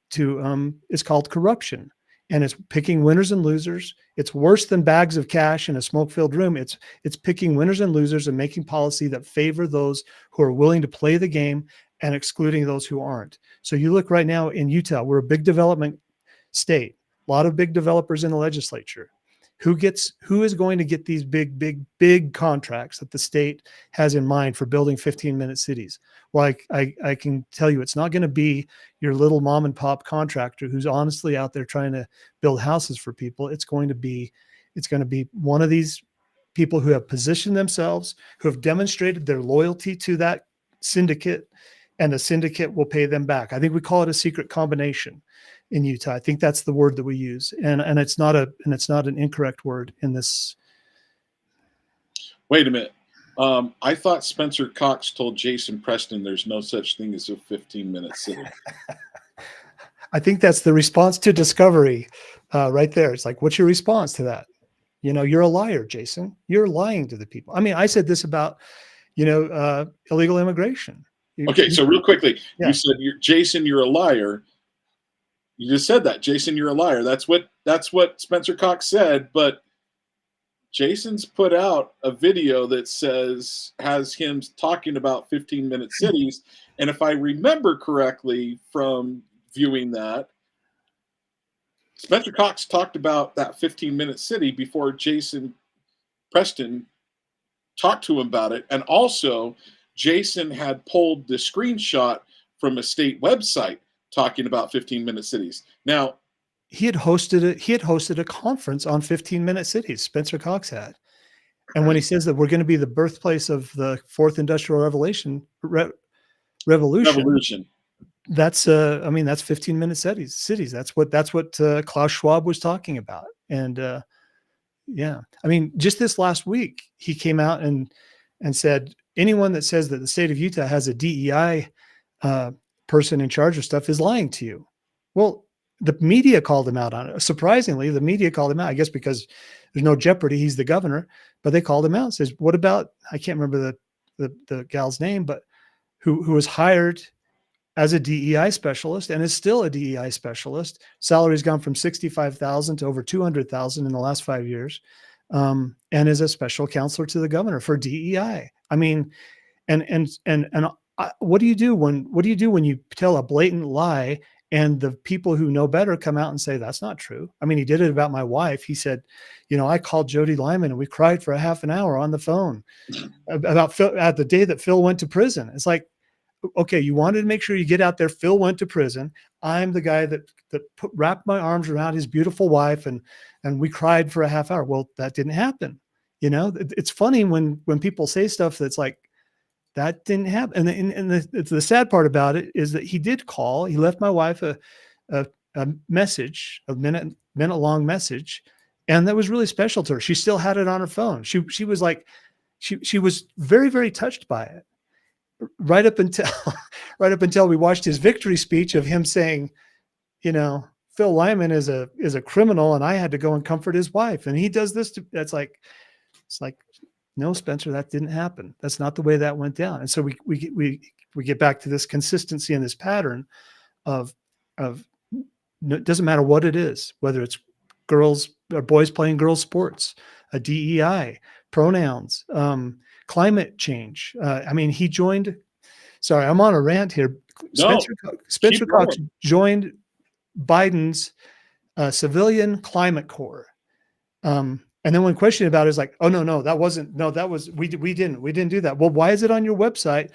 it's called corruption, and it's picking winners and losers. It's worse than bags of cash in a smoke-filled room. It's picking winners and losers and making policy that favor those who are willing to play the game and excluding those who aren't. So you look right now in Utah, we're a big development state, a lot of big developers in the legislature. Who is going to get these big contracts that the state has in mind for building 15-minute cities? Well, I can tell you, it's not going to be your little mom and pop contractor who's honestly out there trying to build houses for people. It's going to be one of these people who have positioned themselves, who have demonstrated their loyalty to that syndicate, and the syndicate will pay them back. I think we call it a secret combination in Utah. I think that's the word that we use, and it's not an incorrect word in this. Wait a minute. I thought Spencer Cox told Jason Preston there's no such thing as a 15-minute city. I think that's the response to discovery right there. It's like, what's your response to that? You're a liar, Jason. You're lying to the people. I said this about, illegal immigration. Okay, so real quickly, yeah. You said, Jason, you're a liar. You just said that, Jason, you're a liar. That's what Spencer Cox said, but Jason's put out a video that has him talking about 15-minute cities. And if I remember correctly from viewing that, Spencer Cox talked about that 15-minute city before Jason Preston talked to him about it. And also, Jason had pulled the screenshot from a state website talking about 15-minute cities. Now, he had hosted a conference on 15-minute cities. Spencer Cox had, and when he says that we're going to be the birthplace of the fourth industrial revolution, that's 15-minute cities. That's what Klaus Schwab was talking about. And just this last week, he came out and said anyone that says that the state of Utah has a DEI person in charge of stuff is lying to you. Well, the media called him out on it. Surprisingly, the media called him out, I guess, because there's no jeopardy. He's the governor, but they called him out and says, what about, I can't remember the gal's name, but who was hired as a DEI specialist and is still a DEI specialist. Salary's gone from 65,000 to over 200,000 in the last 5 years. And is a special counselor to the governor for DEI. I mean, what do you do when you tell a blatant lie and the people who know better come out and say, that's not true? I mean, he did it about my wife. He said, I called Jody Lyman and we cried for a half an hour on the phone about Phil at the day that Phil went to prison. It's like, okay, you wanted to make sure you get out there. Phil went to prison. I'm the guy that wrapped my arms around his beautiful wife and we cried for a half hour. Well, that didn't happen. It's funny when people say stuff that's like, that didn't happen. And the sad part about it is that he did call. He left my wife a message, a minute long message, and that was really special to her. She still had it on her phone. She was like, she was very, very touched by it. Right up until we watched his victory speech of him saying, Phil Lyman is a criminal, and I had to go and comfort his wife, and he does this. It's like, no, Spencer, that didn't happen. That's not the way that went down. And so we get back to this consistency and this pattern of it doesn't matter what it is, whether it's girls or boys playing girls sports, a DEI, pronouns, climate change. I mean, he joined. Sorry, I'm on a rant here. No, Spencer Cox joined Biden's civilian climate corps. And then when questioned about it, it's like, oh, no, that wasn't, no, that was, we didn't do that. Well, why is it on your website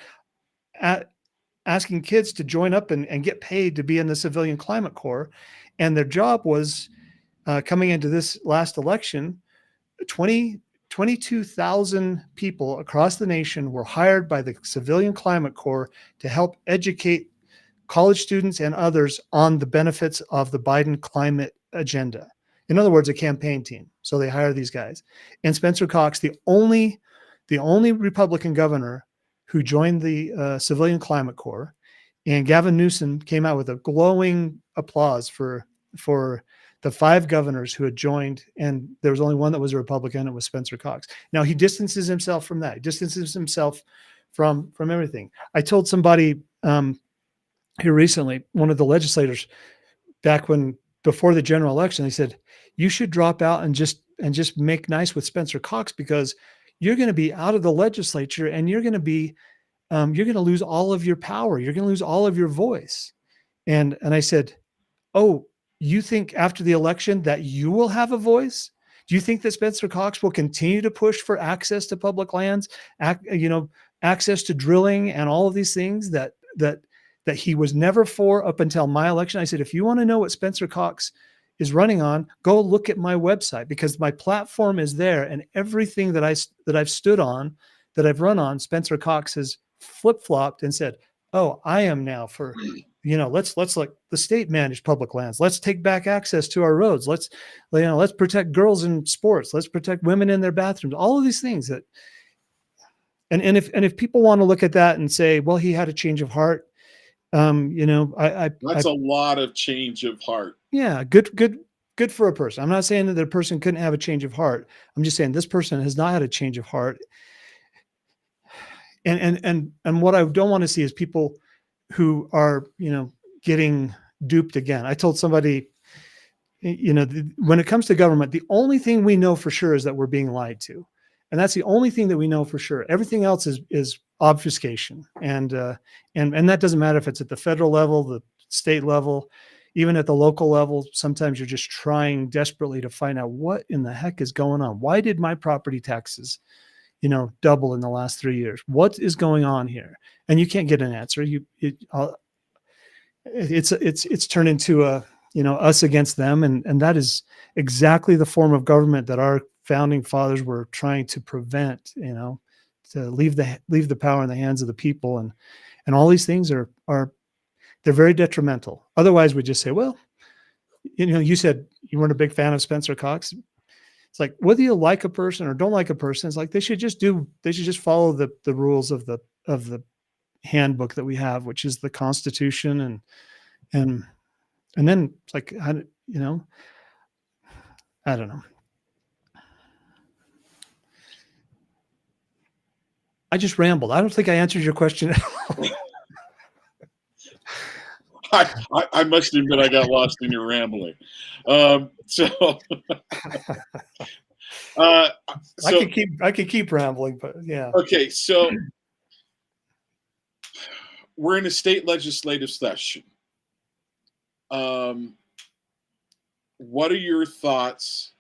asking kids to join up and get paid to be in the civilian climate corps? And their job was coming into this last election, 22,000 people across the nation were hired by the civilian climate corps to help educate college students and others on the benefits of the Biden climate agenda. In other words, a campaign team. So they hire these guys. And Spencer Cox, the only Republican governor who joined the civilian climate corps, and Gavin Newsom came out with a glowing applause for the 5 governors who had joined, and there was only one that was a Republican. It was Spencer Cox. Now he distances himself from that. He distances himself from everything. I told somebody here recently, one of the legislators, before the general election, they said, you should drop out and just make nice with Spencer Cox, because you're going to be out of the legislature and you're going to lose all of your power. You're going to lose all of your voice. And I said, oh, you think after the election that you will have a voice? Do you think that Spencer Cox will continue to push for access to public lands, access to drilling and all of these things that he was never for up until my election? I said, if you want to know what Spencer Cox is running on, go look at my website, because my platform is there, and everything that I've stood on, that I've run on, Spencer Cox has flip-flopped and said, oh, I am now for, let's let the state manage public lands. Let's take back access to our roads. Let's protect girls in sports. Let's protect women in their bathrooms. All of these things that, and if people want to look at that and say, well, he had a change of heart, that's a lot of change of heart. Yeah, good for a person. I'm not saying that the person couldn't have a change of heart. I'm just saying this person has not had a change of heart. And what I don't want to see is people who are, getting duped again. I told somebody, when it comes to government, the only thing we know for sure is that we're being lied to. And that's the only thing that we know for sure. Everything else is obfuscation. And that doesn't matter if it's at the federal level, the state level, even at the local level. Sometimes you're just trying desperately to find out what in the heck is going on. Why did my property taxes, double in the last 3 years? What is going on here? And you can't get an answer. It's turned into us against them. And that is exactly the form of government that our founding fathers were trying to prevent, to leave the power in the hands of the people. And all these things are they're very detrimental. Otherwise, we just say, well, you said you weren't a big fan of Spencer Cox. It's like, whether you like a person or don't like a person, it's like they should just follow the rules of the handbook that we have, which is the Constitution, and then it's like, I don't know. I just rambled. I don't think I answered your question at all. I must admit I got lost in your rambling. So I could keep rambling, but yeah. Okay, so we're in a state legislative session. What are your thoughts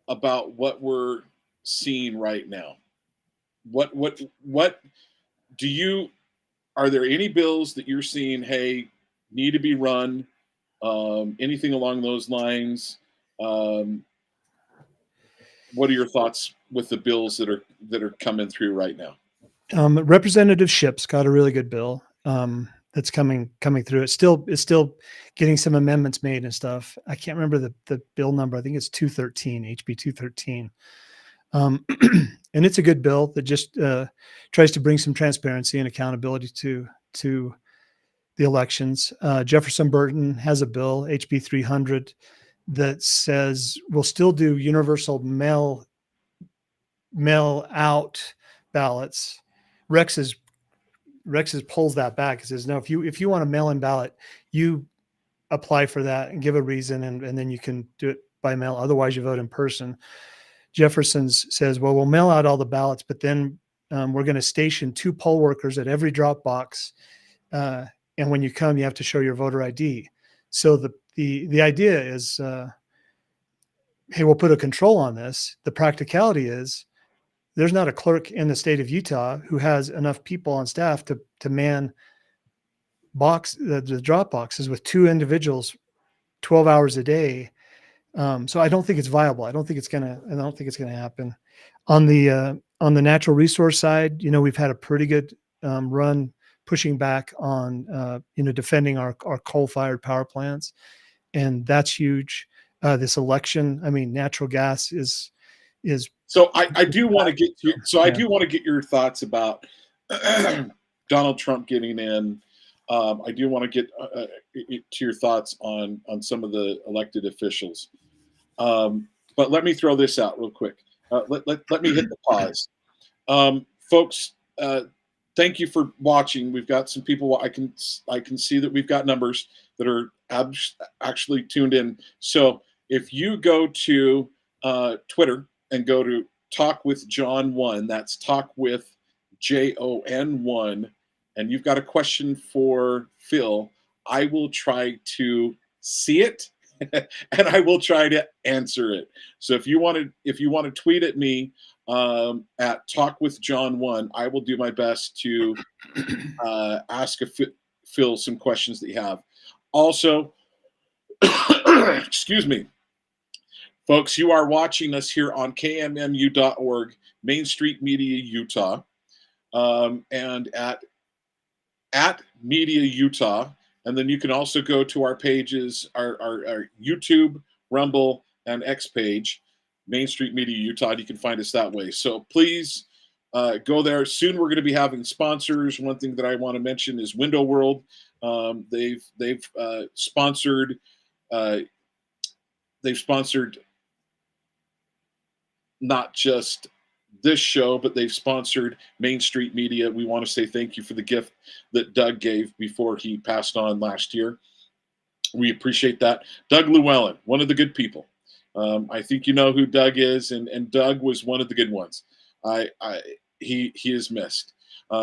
about what we're seeing right now? What do you, are there any bills that you're seeing, hey, need to be run? Anything along those lines? What are your thoughts with the bills that are coming through right now? Representative Shipp's got a really good bill that's coming through. It's still getting some amendments made and stuff. I can't remember the bill number. I think it's 213, HB 213. And it's a good bill that just tries to bring some transparency and accountability to the elections. Jefferson Burton has a bill, HB 300, that says we'll still do universal mail out ballots. Rex's pulls that back and says, no, if you want a mail-in ballot, you apply for that and give a reason, and then you can do it by mail. Otherwise, you vote in person. Jefferson's says, well, we'll mail out all the ballots, but then we're going to station 2 poll workers at every drop box. And when you come, you have to show your voter ID. So the idea is, hey, we'll put a control on this. The practicality is there's not a clerk in the state of Utah who has enough people on staff to man the drop boxes with 2 individuals 12 hours a day. So I don't think it's viable. I don't think it's gonna happen. On the natural resource side, we've had a pretty good run pushing back on defending our coal-fired power plants, and that's huge. This election, I mean, natural gas is. So I do want to get to. So I do want to get your thoughts about Donald Trump getting in. I do want to get to your thoughts on some of the elected officials. But let me throw this out real quick. Let me hit the pause. Folks, thank you for watching. We've got some people. I can see that we've got numbers that are actually tuned in. So if you go to Twitter and go to Talk with John 1, that's Talk with JON 1, and you've got a question for Phil, I will try to see it and I will try to answer it. So if you want to tweet at me at Talk with John 1, I will do my best to ask Phil some questions that you have. Also, excuse me, folks, you are watching us here on KMMU.org, Main Street Media, Utah, and at Media Utah. And then you can also go to our pages, our YouTube, Rumble, and X page, Main Street Media Utah. And you can find us that way. So please go there. Soon we're going to be having sponsors. One thing that I want to mention is Window World. They've sponsored. They've sponsored not just this show, but they've sponsored Main Street Media. We want to say thank you for the gift that Doug gave before he passed on last year. We appreciate that. Doug Llewellyn, one of the good people. I think you know who Doug is, and Doug was one of the good ones. He is missed.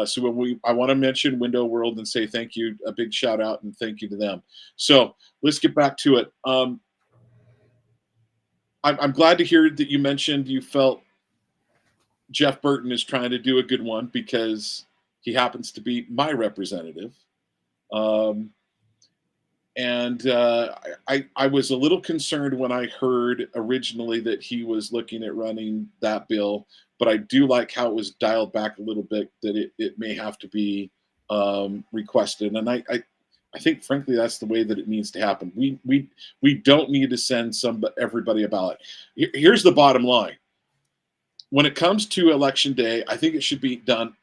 So I want to mention Window World and say thank you, a big shout out and thank you to them. So let's get back to it. I'm glad to hear that you mentioned you felt Jeff Burton is trying to do a good one because he happens to be my representative. And I was a little concerned when I heard originally that he was looking at running that bill, but I do like how it was dialed back a little bit, that it may have to be requested. And I think, frankly, that's the way that it needs to happen. We don't need to send everybody a ballot. Here's the bottom line. When it comes to election day, I think it should be done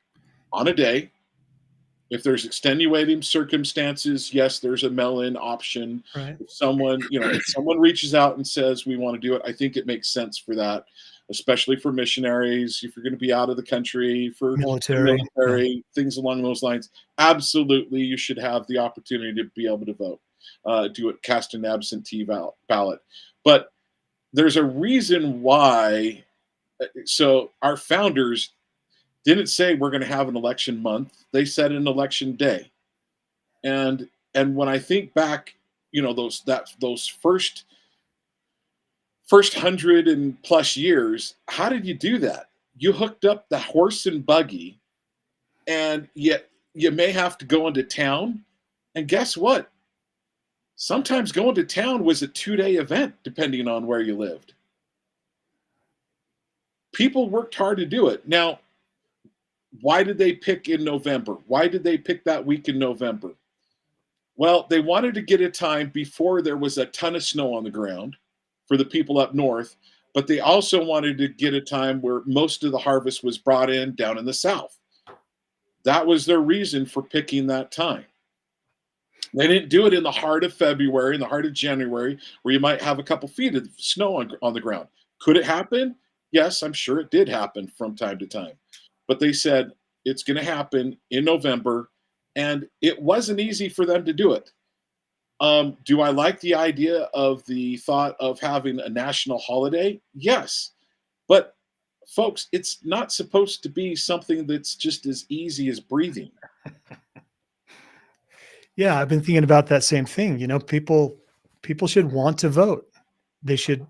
on a day If there's extenuating circumstances, yes, there's a mail-in option. Right. If someone reaches out and says we want to do it, I think it makes sense for that, especially for missionaries. If you're going to be out of the country for the Military. military, things along those lines, absolutely, you should have the opportunity to be able to vote. Do it, cast an absentee ballot. But there's a reason why. So our founders didn't say we're going to have an election month. They said an election day. And when I think back, those first 100 and plus years, how did you do that? You hooked up the horse and buggy, and yet you may have to go into town. And guess what? Sometimes going to town was a 2-day event, depending on where you lived. People worked hard to do it. Now, why did they pick in November? Why did they pick that week in November? Well, they wanted to get a time before there was a ton of snow on the ground for the people up north, but they also wanted to get a time where most of the harvest was brought in down in the south. That was their reason for picking that time. They didn't do it in the heart of February, in the heart of January, where you might have a couple feet of snow on the ground. Could it happen? Yes, I'm sure it did happen from time to time. But they said it's going to happen in November, and it wasn't easy for them to do it. Do I like the idea of the thought of having a national holiday? Yes. But folks, it's not supposed to be something that's just as easy as breathing. Yeah, I've been thinking about that same thing. People should want to vote. They should,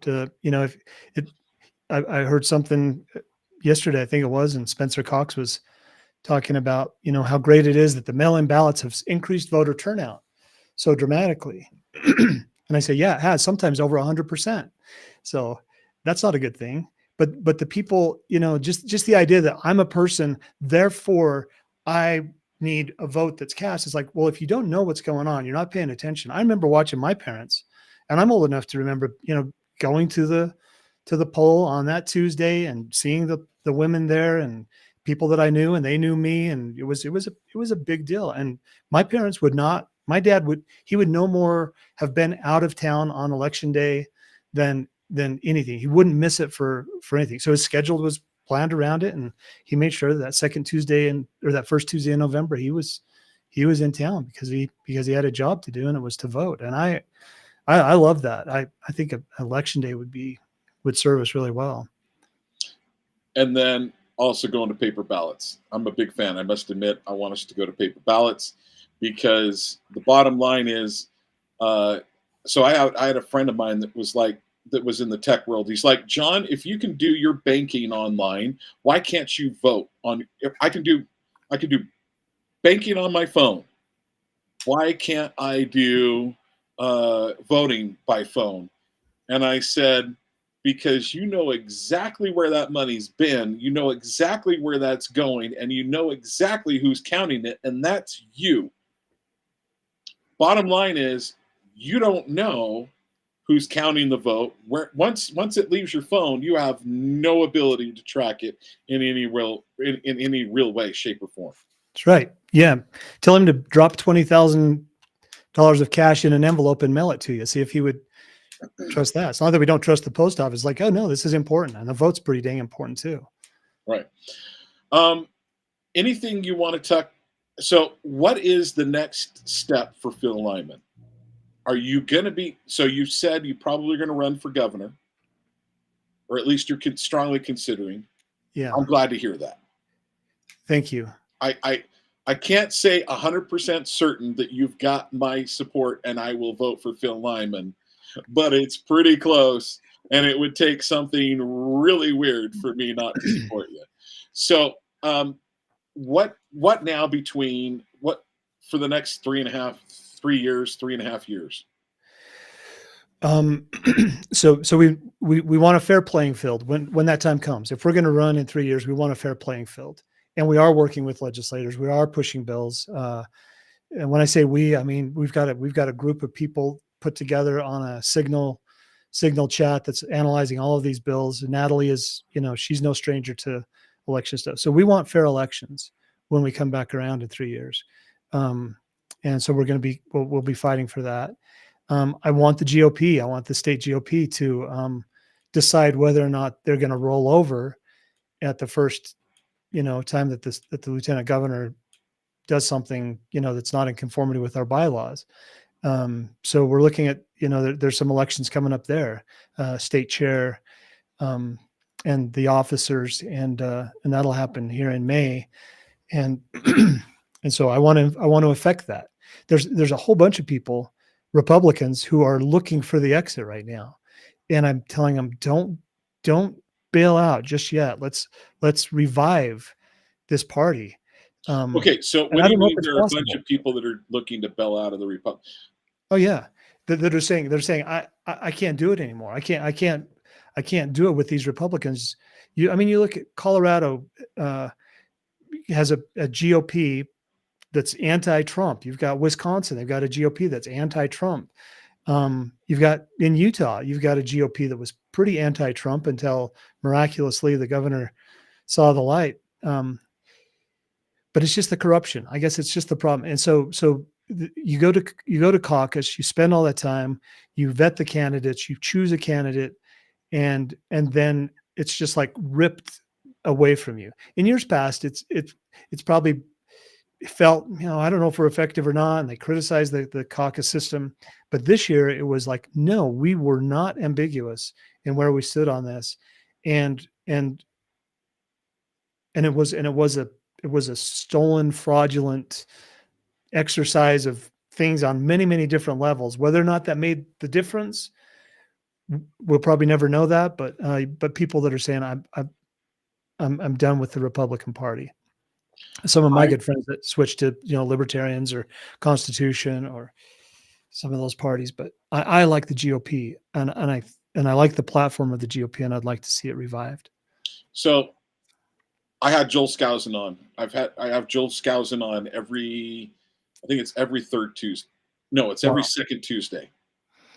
I heard something yesterday, I think it was, and Spencer Cox was talking about, how great it is that the mail-in ballots have increased voter turnout so dramatically. And I say, yeah, it has, sometimes over 100%. So that's not a good thing. But the people, just the idea that I'm a person, therefore I need a vote that's cast. It's like, well, if you don't know what's going on, you're not paying attention. I remember watching my parents, and I'm old enough to remember, going to the poll on that Tuesday and seeing the women there and people that I knew, and they knew me. And it was a big deal. And my parents would not, my dad would no more have been out of town on election day than anything. He wouldn't miss it for anything. So his schedule was planned around it. And he made sure that second Tuesday or that first Tuesday in November, he was in town because he had a job to do, and it was to vote. And I love that. I think an election day would serve us really well. And then also going to paper ballots. I'm a big fan. I must admit, I want us to go to paper ballots because the bottom line is, so I had a friend of mine that was in the tech world. He's like, John, if you can do your banking online, why can't you vote on? I can do banking on my phone. Why can't I do voting by phone? And I said, because you know exactly where that money's been, you know exactly where that's going, and you know exactly who's counting it, and that's you. Bottom line is, you don't know who's counting the vote. Where once it leaves your phone, you have no ability to track it in any real way, shape, or form. That's right. Yeah, tell him to drop $20,000 of cash in an envelope and mail it to you. See if he would trust that. It's not that we don't trust the post office. Like, oh no, this is important, and the vote's pretty dang important too. Right. Anything you want to talk? So, what is the next step for Phil Lyman? Are you going to be? So you said you're probably going to run for governor, or at least you're strongly considering. Yeah, I'm glad to hear that. Thank you. I can't say 100% certain that you've got my support and I will vote for Phil Lyman, but it's pretty close, and it would take something really weird for me not to support you. So, what now for the next 3.5 years? So we want a fair playing field when that time comes. If we're going to run in 3 years, we want a fair playing field, and we are working with legislators. We are pushing bills. And when I say we, I mean we've got a group of people put together on a signal chat that's analyzing all of these bills. And Natalie is, she's no stranger to election stuff. So we want fair elections. when we come back around in 3 years. And so we'll be fighting for that. I want the GOP. I want the state GOP to decide whether or not they're going to roll over at the first, time that the lieutenant governor does something, that's not in conformity with our bylaws. So we're looking at, there's some elections coming up there, state chair, and the officers, and that'll happen here in May. And, and so I want to affect that. There's a whole bunch of people, Republicans, who are looking for the exit right now. And I'm telling them, don't bail out just yet. Let's revive this party. Okay, so what do you mean there are a bunch of people that are looking to bail out of the Republic? Oh yeah, they're saying I can't do it anymore. I can't do it with these Republicans. You look at Colorado, has a GOP that's anti-Trump. You've got Wisconsin, they've got a GOP that's anti-Trump. You've got in Utah, you've got a GOP that was pretty anti-Trump until miraculously the governor saw the light. But it's just the corruption. I guess it's just the problem. And so you go to caucus, you spend all that time, you vet the candidates, you choose a candidate, and then it's just like ripped away from you. In years past, it's probably felt, I don't know if we're effective or not, and they criticized the caucus system. But this year it was like, no, we were not ambiguous in where we stood on this. And it was a stolen, fraudulent exercise of things on many, many different levels. Whether or not that made the difference, we'll probably never know that. But people that are saying I'm done with the Republican Party. Some of my good friends that switched to libertarians or Constitution or some of those parties, but I like the GOP and I like the platform of the GOP, and I'd like to see it revived. So I had Joel Skousen on. I have Joel Skousen on I think it's every third Tuesday. No, it's every second Tuesday.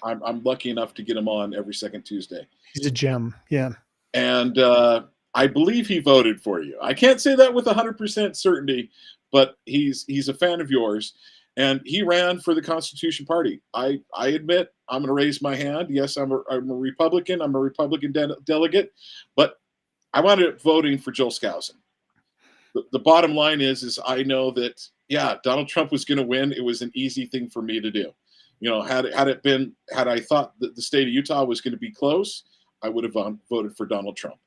I'm lucky enough to get him on every second Tuesday. He's a gem. Yeah. And I believe he voted for you. I can't say that with 100% certainty, but he's a fan of yours, and he ran for the Constitution Party. I admit I'm going to raise my hand. Yes, I'm a Republican. I'm a Republican delegate, but I wanted voting for Joel Skousen. The bottom line is I know that, yeah, Donald Trump was going to win. It was an easy thing for me to do. Had I thought that the state of Utah was going to be close, I would have voted for Donald Trump.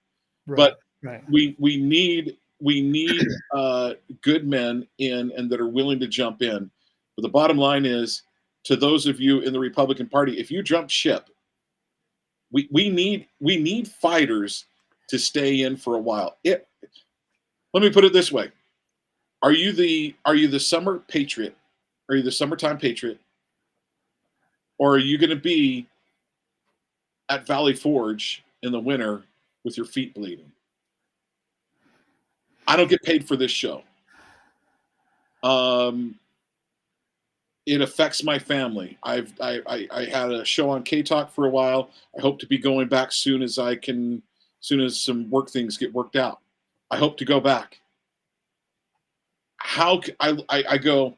Right, but right. we need good men and that are willing to jump in. But the bottom line is, to those of you in the Republican Party, if you jump ship, we need fighters to stay in for a while. Let me put it this way: Are you the summer patriot? Are you the summertime patriot? Or are you going to be at Valley Forge in the winter with your feet bleeding? I don't get paid for this show. It affects my family. I had a show on K-Talk for a while. I hope to be going back soon as some work things get worked out. I hope to go back. How I go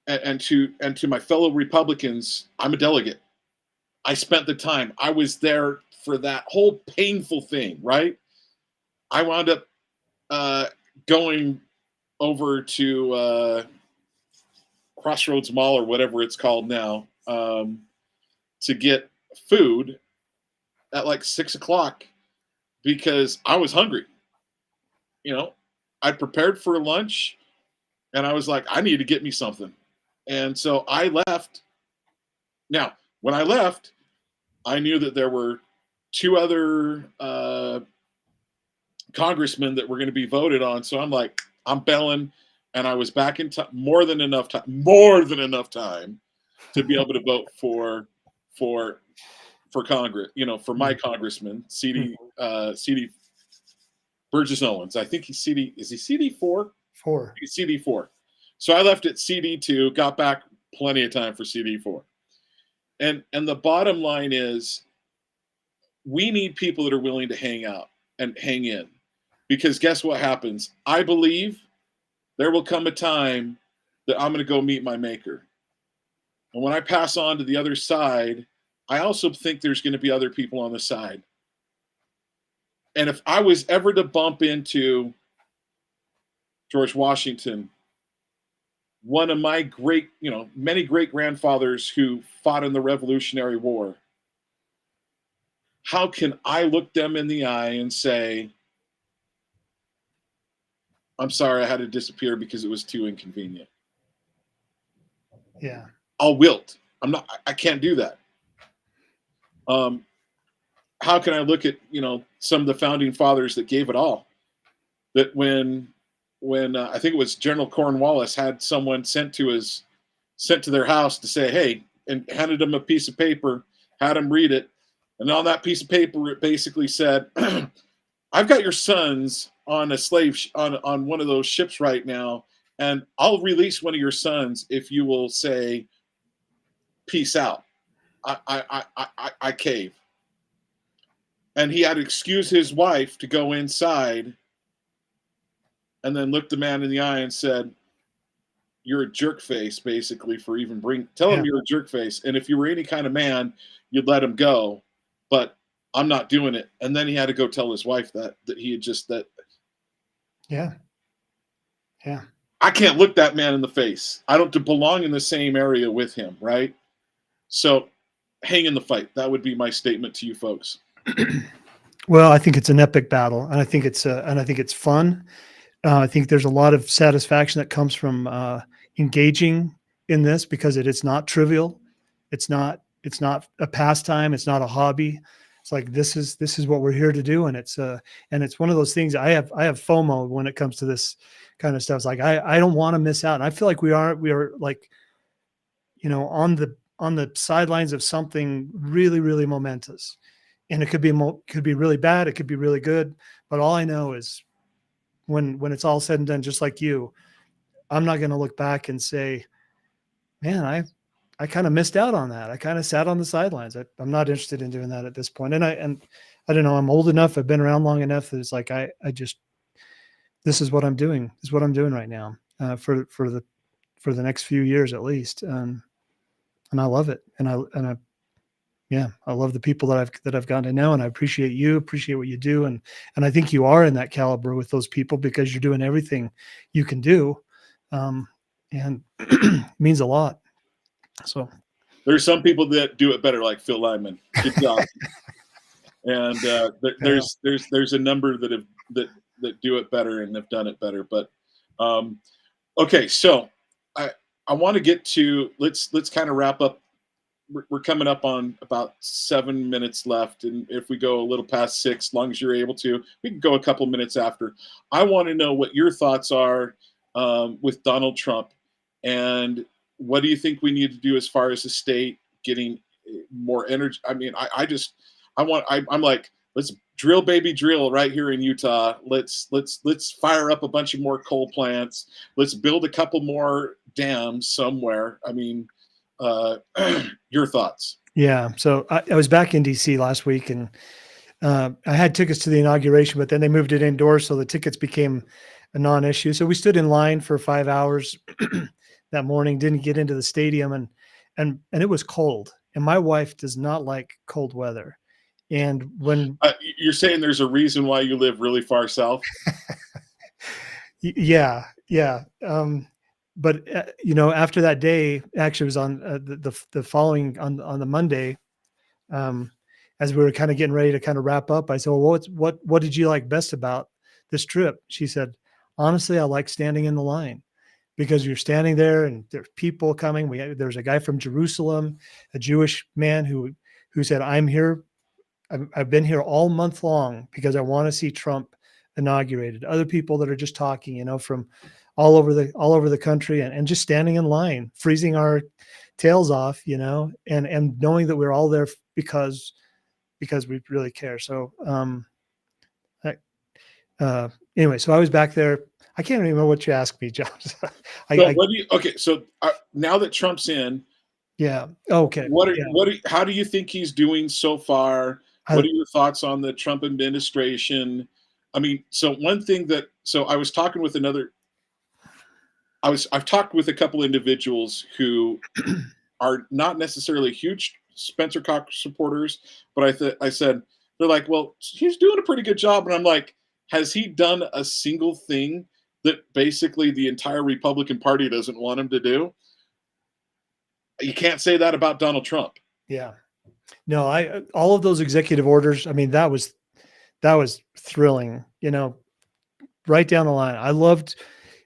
and to my fellow Republicans, I'm a delegate. I spent the time. I was there for that whole painful thing, right? I wound up going over to Crossroads Mall or whatever it's called now to get food at like 6 o'clock because I was hungry. I prepared for lunch and I was like, I need to get me something. And so I left. Now, when I left, I knew that there were two other congressmen that were going to be voted on. So I'm like, I'm bailing. And I was back in time, more than enough time to be able to vote for Congress, for my congressman, CD Burgess Owens. I think is he CD4? He's CD4. So I left at CD2, got back plenty of time for CD4. And the bottom line is, we need people that are willing to hang out and hang in, because guess what happens? I believe there will come a time that I'm going to go meet my maker. And when I pass on to the other side, I also think there's going to be other people on the side. And if I was ever to bump into George Washington, one of my great, many great grandfathers who fought in the Revolutionary War, how can I look them in the eye and say, I'm sorry I had to disappear because it was too inconvenient? Yeah. I'll wilt. I can't do that. How can I look at, some of the founding fathers that gave it all? That when I think it was General Cornwallis had someone sent to their house to say, hey, and handed him a piece of paper, had him read it. And on that piece of paper, it basically said, I've got your sons on a on one of those ships right now, and I'll release one of your sons if you will say, peace out. I cave. And he had to excuse his wife to go inside and then looked the man in the eye and said, you're a jerk face, basically, for even tell him you're a jerk face. And if you were any kind of man, you'd let him go. But I'm not doing it. And then he had to go tell his wife that he had just that. Yeah. Yeah. I can't look that man in the face. I don't belong in the same area with him, right? So hang in the fight. That would be my statement to you folks. Well, I think it's an epic battle, and I think it's fun. I think there's a lot of satisfaction that comes from engaging in this, because it's not trivial. It's not a pastime. It's not a hobby. It's like, this is what we're here to do. And it's one of those things. I have FOMO when it comes to this kind of stuff. It's like, I don't want to miss out. And I feel like we are like, on the sidelines of something really, really momentous. And it could be really bad. It could be really good. But all I know is when it's all said and done, just like you, I'm not going to look back and say, man, I kind of missed out on that. I kind of sat on the sidelines. I'm not interested in doing that at this point. And I don't know, I'm old enough. I've been around long enough that it's like, this is what I'm doing. This is what I'm doing right now for the next few years, at least. And I love it. And I love the people that I've gotten to know, and I appreciate what you do. And I think you are in that caliber with those people, because you're doing everything you can do. And it means a lot. So there's some people that do it better, like Phil Lyman. Good job. And there's a number that do it better and have done it better. But okay, so I want to get to let's kind of wrap up. We're coming up on about 7 minutes left, and if we go a little past 6, as long as you're able to, we can go a couple minutes after. I want to know what your thoughts are with Donald Trump, and what do you think we need to do as far as the state getting more energy? I mean, I'm like, let's drill, baby, drill right here in Utah. Let's fire up a bunch of more coal plants. Let's build a couple more dams somewhere. I mean, your thoughts? Yeah. So I was back in DC last week, and I had tickets to the inauguration, but then they moved it indoors, so the tickets became a non-issue. So we stood in line for 5 hours that morning, didn't get into the stadium, and it was cold. And my wife does not like cold weather. And when you're saying there's a reason why you live really far south. Yeah. But after that day, actually it was on the following on the Monday, as we were kind of getting ready to kind of wrap up, I said, well, what did you like best about this trip? She said, honestly, I like standing in the line, because you're standing there and there's people coming. There's a guy from Jerusalem, a Jewish man who said, I'm here. I've been here all month long because I want to see Trump inaugurated. Other people that are just talking, from all over the country, and just standing in line, freezing our tails off, and knowing that we're all there because we really care. So, anyway, so I was back there. I can't even remember what you asked me, John. So now that Trump's in, yeah. Okay. How do you think he's doing so far? What are your thoughts on the Trump administration? I mean, so one thing so I was talking with another I've talked with a couple individuals who are not necessarily huge Spencer Cox supporters, but I said, they're like, well, he's doing a pretty good job. And I'm like, has he done a single thing that basically the entire Republican Party doesn't want him to do? You can't say that about Donald Trump. Yeah. No, all of those executive orders, I mean, that was thrilling, right down the line. I loved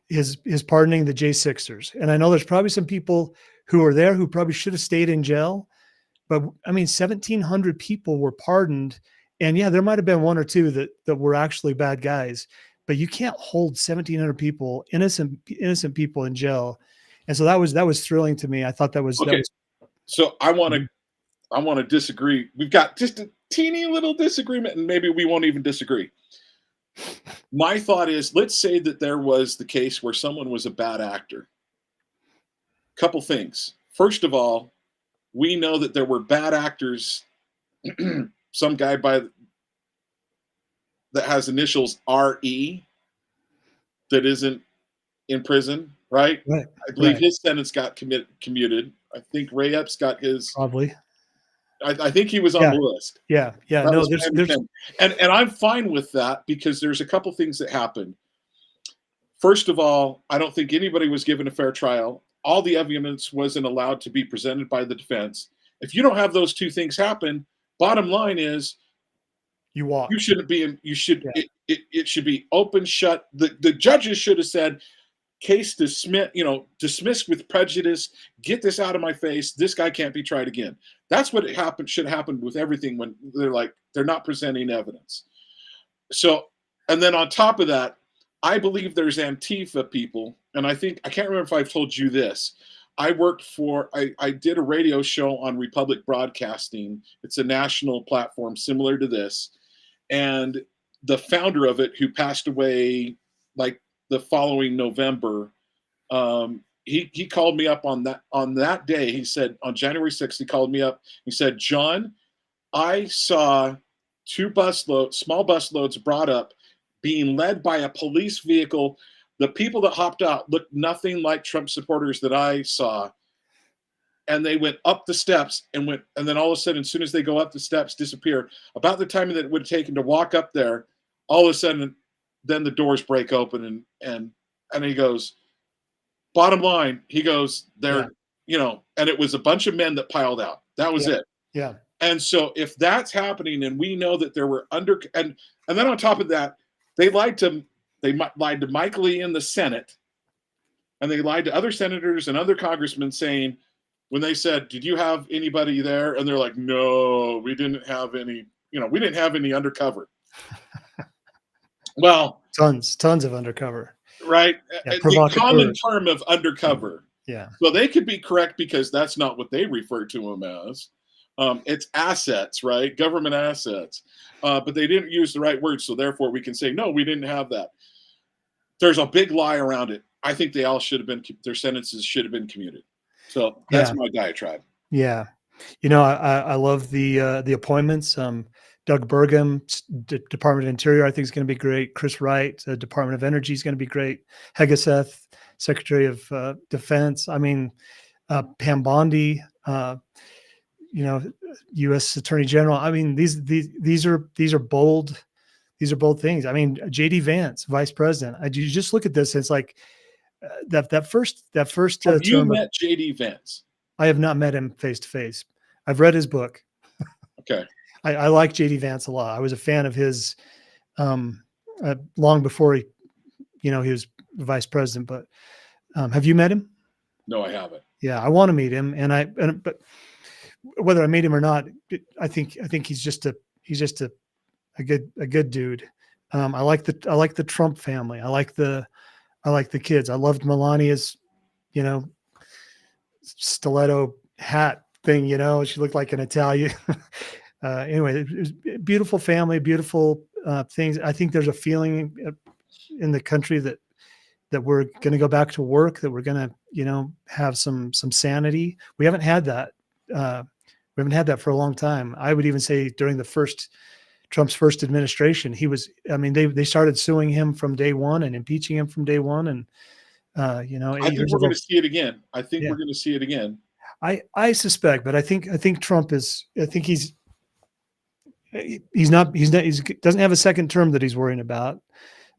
his pardoning the J6ers. And I know there's probably some people who were there who probably should have stayed in jail, but I mean, 1,700 people were pardoned. And yeah, there might've been one or two that were actually bad guys, but you can't hold 1,700 people, innocent people in jail. And so that was thrilling to me. I thought that was, okay. So I want to disagree. We've got just a teeny little disagreement, and maybe we won't even disagree. My thought is, let's say that there was the case where someone was a bad actor. Couple things. First of all, we know that there were bad actors. Some guy that has initials RE that isn't in prison, right? Right. I believe his sentence got commuted. I think Ray Epps got his. Probably. I think he was on the list. Yeah. No, there's and I'm fine with that because there's a couple things that happened. First of all, I don't think anybody was given a fair trial. All the evidence wasn't allowed to be presented by the defense. If you don't have those two things happen, bottom line is you walk. You shouldn't be in. You should. Yeah. It should be open, shut. The judges should have said, case dismissed with prejudice. Get this out of my face. This guy can't be tried again. That's what should happen with everything when they're not presenting evidence. So, and then on top of that, I believe there's Antifa people, and I can't remember if I've told you this. I did a radio show on Republic Broadcasting. It's a national platform similar to this, and the founder of it, who passed away like the following November, he called me up on that day. He said on January 6th, he called me up. He said, John, I saw two small bus loads brought up being led by a police vehicle. The people that hopped out looked nothing like Trump supporters that I saw. And they went up the steps and then all of a sudden, as soon as they go up the steps, disappear. About the time that it would have taken to walk up there, all of a sudden, then the doors break open and he goes, bottom line, he goes, and it was a bunch of men that piled out. That was it. Yeah. And so if that's happening, and we know that there were and then on top of that, they lied to Mike Lee in the Senate, and they lied to other senators and other congressmen saying, when they said, did you have anybody there? And they're like, no, we didn't have any, we didn't have any undercover. Well, tons of undercover. Right. The common term of undercover. Yeah. So they could be correct because that's not what they refer to them as. It's assets, right? Government assets. But they didn't use the right word. So therefore we can say, no, we didn't have that. There's a big lie around it. I think they all their sentences should have been commuted. So that's my diatribe. Yeah. I love the appointments. Doug Burgum, Department of Interior, I think is going to be great. Chris Wright, Department of Energy is going to be great. Hegeseth, Secretary of Defense. I mean, Pam Bondi, U.S. Attorney General. I mean, these are bold things. I mean, J.D. Vance, Vice President. You just look at this. It's like that first. Have you met J.D. Vance? I have not met him face to face. I've read his book. Okay. I like J.D. Vance a lot. I was a fan of his long before he was vice president. But have you met him? No, I haven't. Yeah, I want to meet him, but whether I meet him or not, I think he's just a good dude. I like the Trump family. I like the kids. I loved Melania's, stiletto hat thing. She looked like an Italian. Anyway, it was a beautiful family, beautiful things. I think there's a feeling in the country that we're going to go back to work, that we're going to, have some sanity. We haven't had that. We haven't had that for a long time. I would even say during Trump's first administration, they started suing him from day one and impeaching him from day one. You know, I 8 think years we're of going to see it again. I think Yeah. we're going to see it again. I suspect, but I think Trump is. I think he doesn't have a second term that he's worrying about.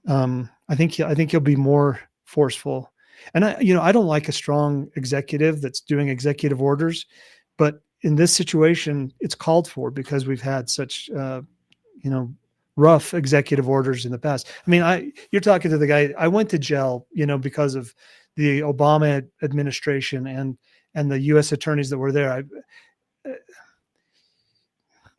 I think he'll be more forceful. And I don't like a strong executive that's doing executive orders, but in this situation, it's called for because we've had such rough executive orders in the past. I mean, you're talking to the guy. I went to jail, because of the Obama administration and the U.S. attorneys that were there.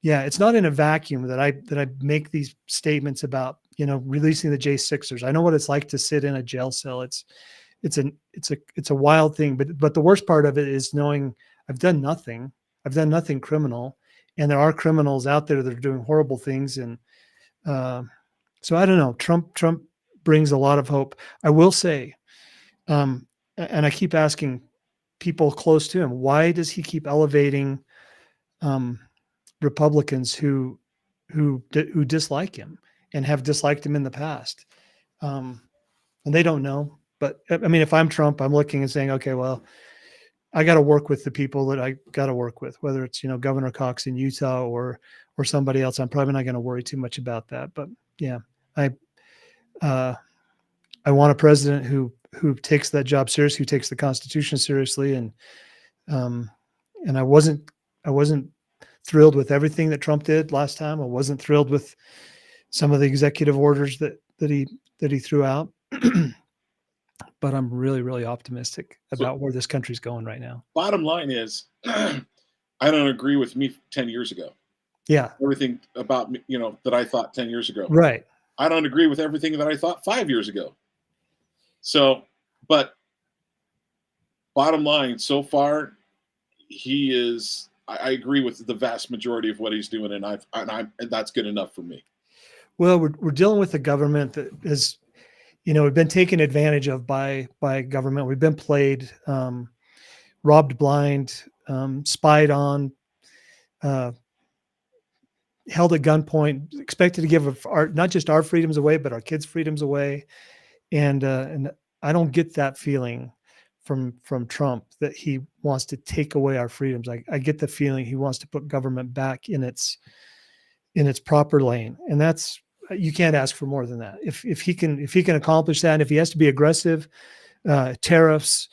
Yeah, it's not in a vacuum that I make these statements about releasing the J6ers. I know what it's like to sit in a jail cell. It's a wild thing. But the worst part of it is knowing I've done nothing. I've done nothing criminal, and there are criminals out there that are doing horrible things. And so I don't know. Trump brings a lot of hope. I will say, and I keep asking people close to him, why does he keep elevating Republicans who dislike him and have disliked him in the past? And they don't know. But I mean, if I'm Trump, I'm looking and saying, okay, well, I got to work with the people that I got to work with, whether it's, Governor Cox in Utah or somebody else. I'm probably not going to worry too much about that. But yeah, I want a president who takes that job seriously, who takes the Constitution seriously. And I wasn't thrilled with everything that Trump did last time. I wasn't thrilled with some of the executive orders that he threw out. But I'm really, really optimistic about where this country's going right now. Bottom line is, I don't agree with me 10 years ago. Yeah. Everything about me, that I thought 10 years ago. Right. I don't agree with everything that I thought 5 years ago. So, but bottom line, so far, he is. I agree with the vast majority of what he's doing, and that's good enough for me. Well, we're dealing with a government that is, we've been taken advantage of by government. We've been played, robbed blind, spied on, held at gunpoint, expected to give not just our freedoms away, but our kids' freedoms away. And I don't get that feeling from Trump that he wants to take away our freedoms. I get the feeling he wants to put government back in its proper lane, and that's, you can't ask for more than that. If he can accomplish that, and if he has to be aggressive, tariffs,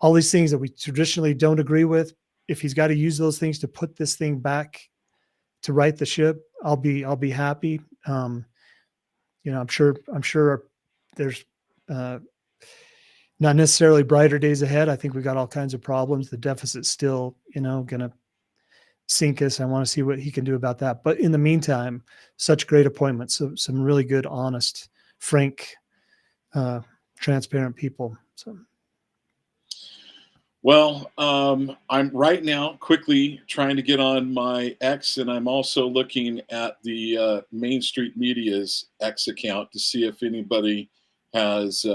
all these things that we traditionally don't agree with, if he's got to use those things to put this thing back to right the ship, I'll be happy. I'm sure there's not necessarily brighter days ahead. I think we got all kinds of problems. The deficit's still, going to sink us. I want to see what he can do about that. But in the meantime, such great appointments. So some really good, honest, frank, transparent people. So. Well, I'm right now quickly trying to get on my X, and I'm also looking at the Main Street Media's X account to see if anybody has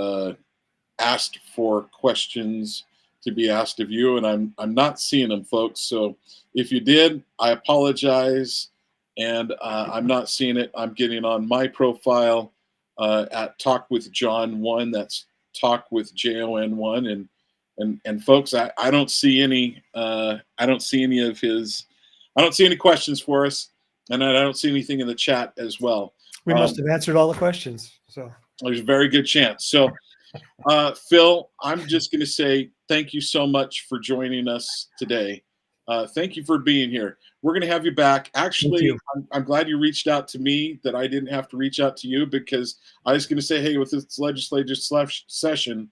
asked for questions to be asked of you, and I'm not seeing them, folks. So if you did, I apologize, and I'm not seeing it. I'm getting on my profile at Talk with John 1. That's Talk with JON1, and folks, I don't see any. I don't see any of his. I don't see any questions for us, and I don't see anything in the chat as well. We must have answered all the questions. So there's a very good chance. So, Phil, I'm just going to say thank you so much for joining us today. Thank you for being here. We're going to have you back. Actually, I'm glad you reached out to me, that I didn't have to reach out to you, because I was going to say, hey, with this legislative session,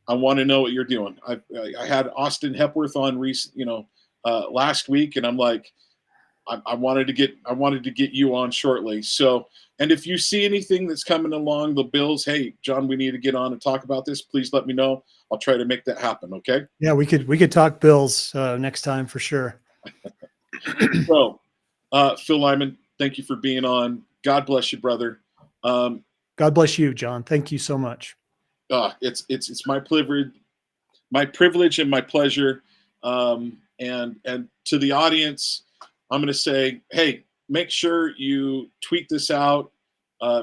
I want to know what you're doing. I had Austin Hepworth on last week, and I'm like, I wanted to get you on shortly. So, and if you see anything that's coming along the bills, hey, John, we need to get on and talk about this. Please let me know. I'll try to make that happen. Okay. Yeah, we could talk bills next time for sure. So, Phil Lyman, thank you for being on. God bless you, brother. God bless you, John. Thank you so much. It's my privilege and my pleasure. And to the audience, I'm going to say, hey, make sure you tweet this out.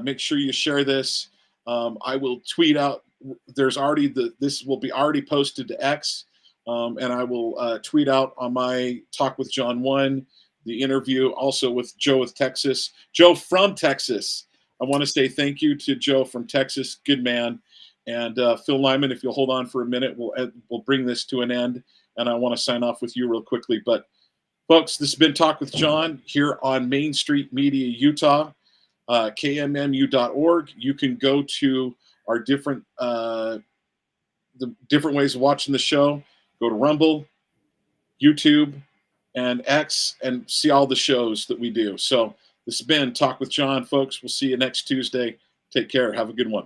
Make sure you share this. I will tweet out there's already this will be already posted to X, and I will tweet out on my Talk with John 1 the interview also with Joe with Texas. Joe from Texas. I want to say thank you to Joe from Texas. Good man. And Phil Lyman, if you'll hold on for a minute, we'll bring this to an end. And I want to sign off with you real quickly. But folks, this has been Talk with John here on Main Street Media, Utah, KMMU.org. You can go to our different ways of watching the show. Go to Rumble, YouTube, and X, and see all the shows that we do. So this has been Talk with John, folks. We'll see you next Tuesday. Take care. Have a good one.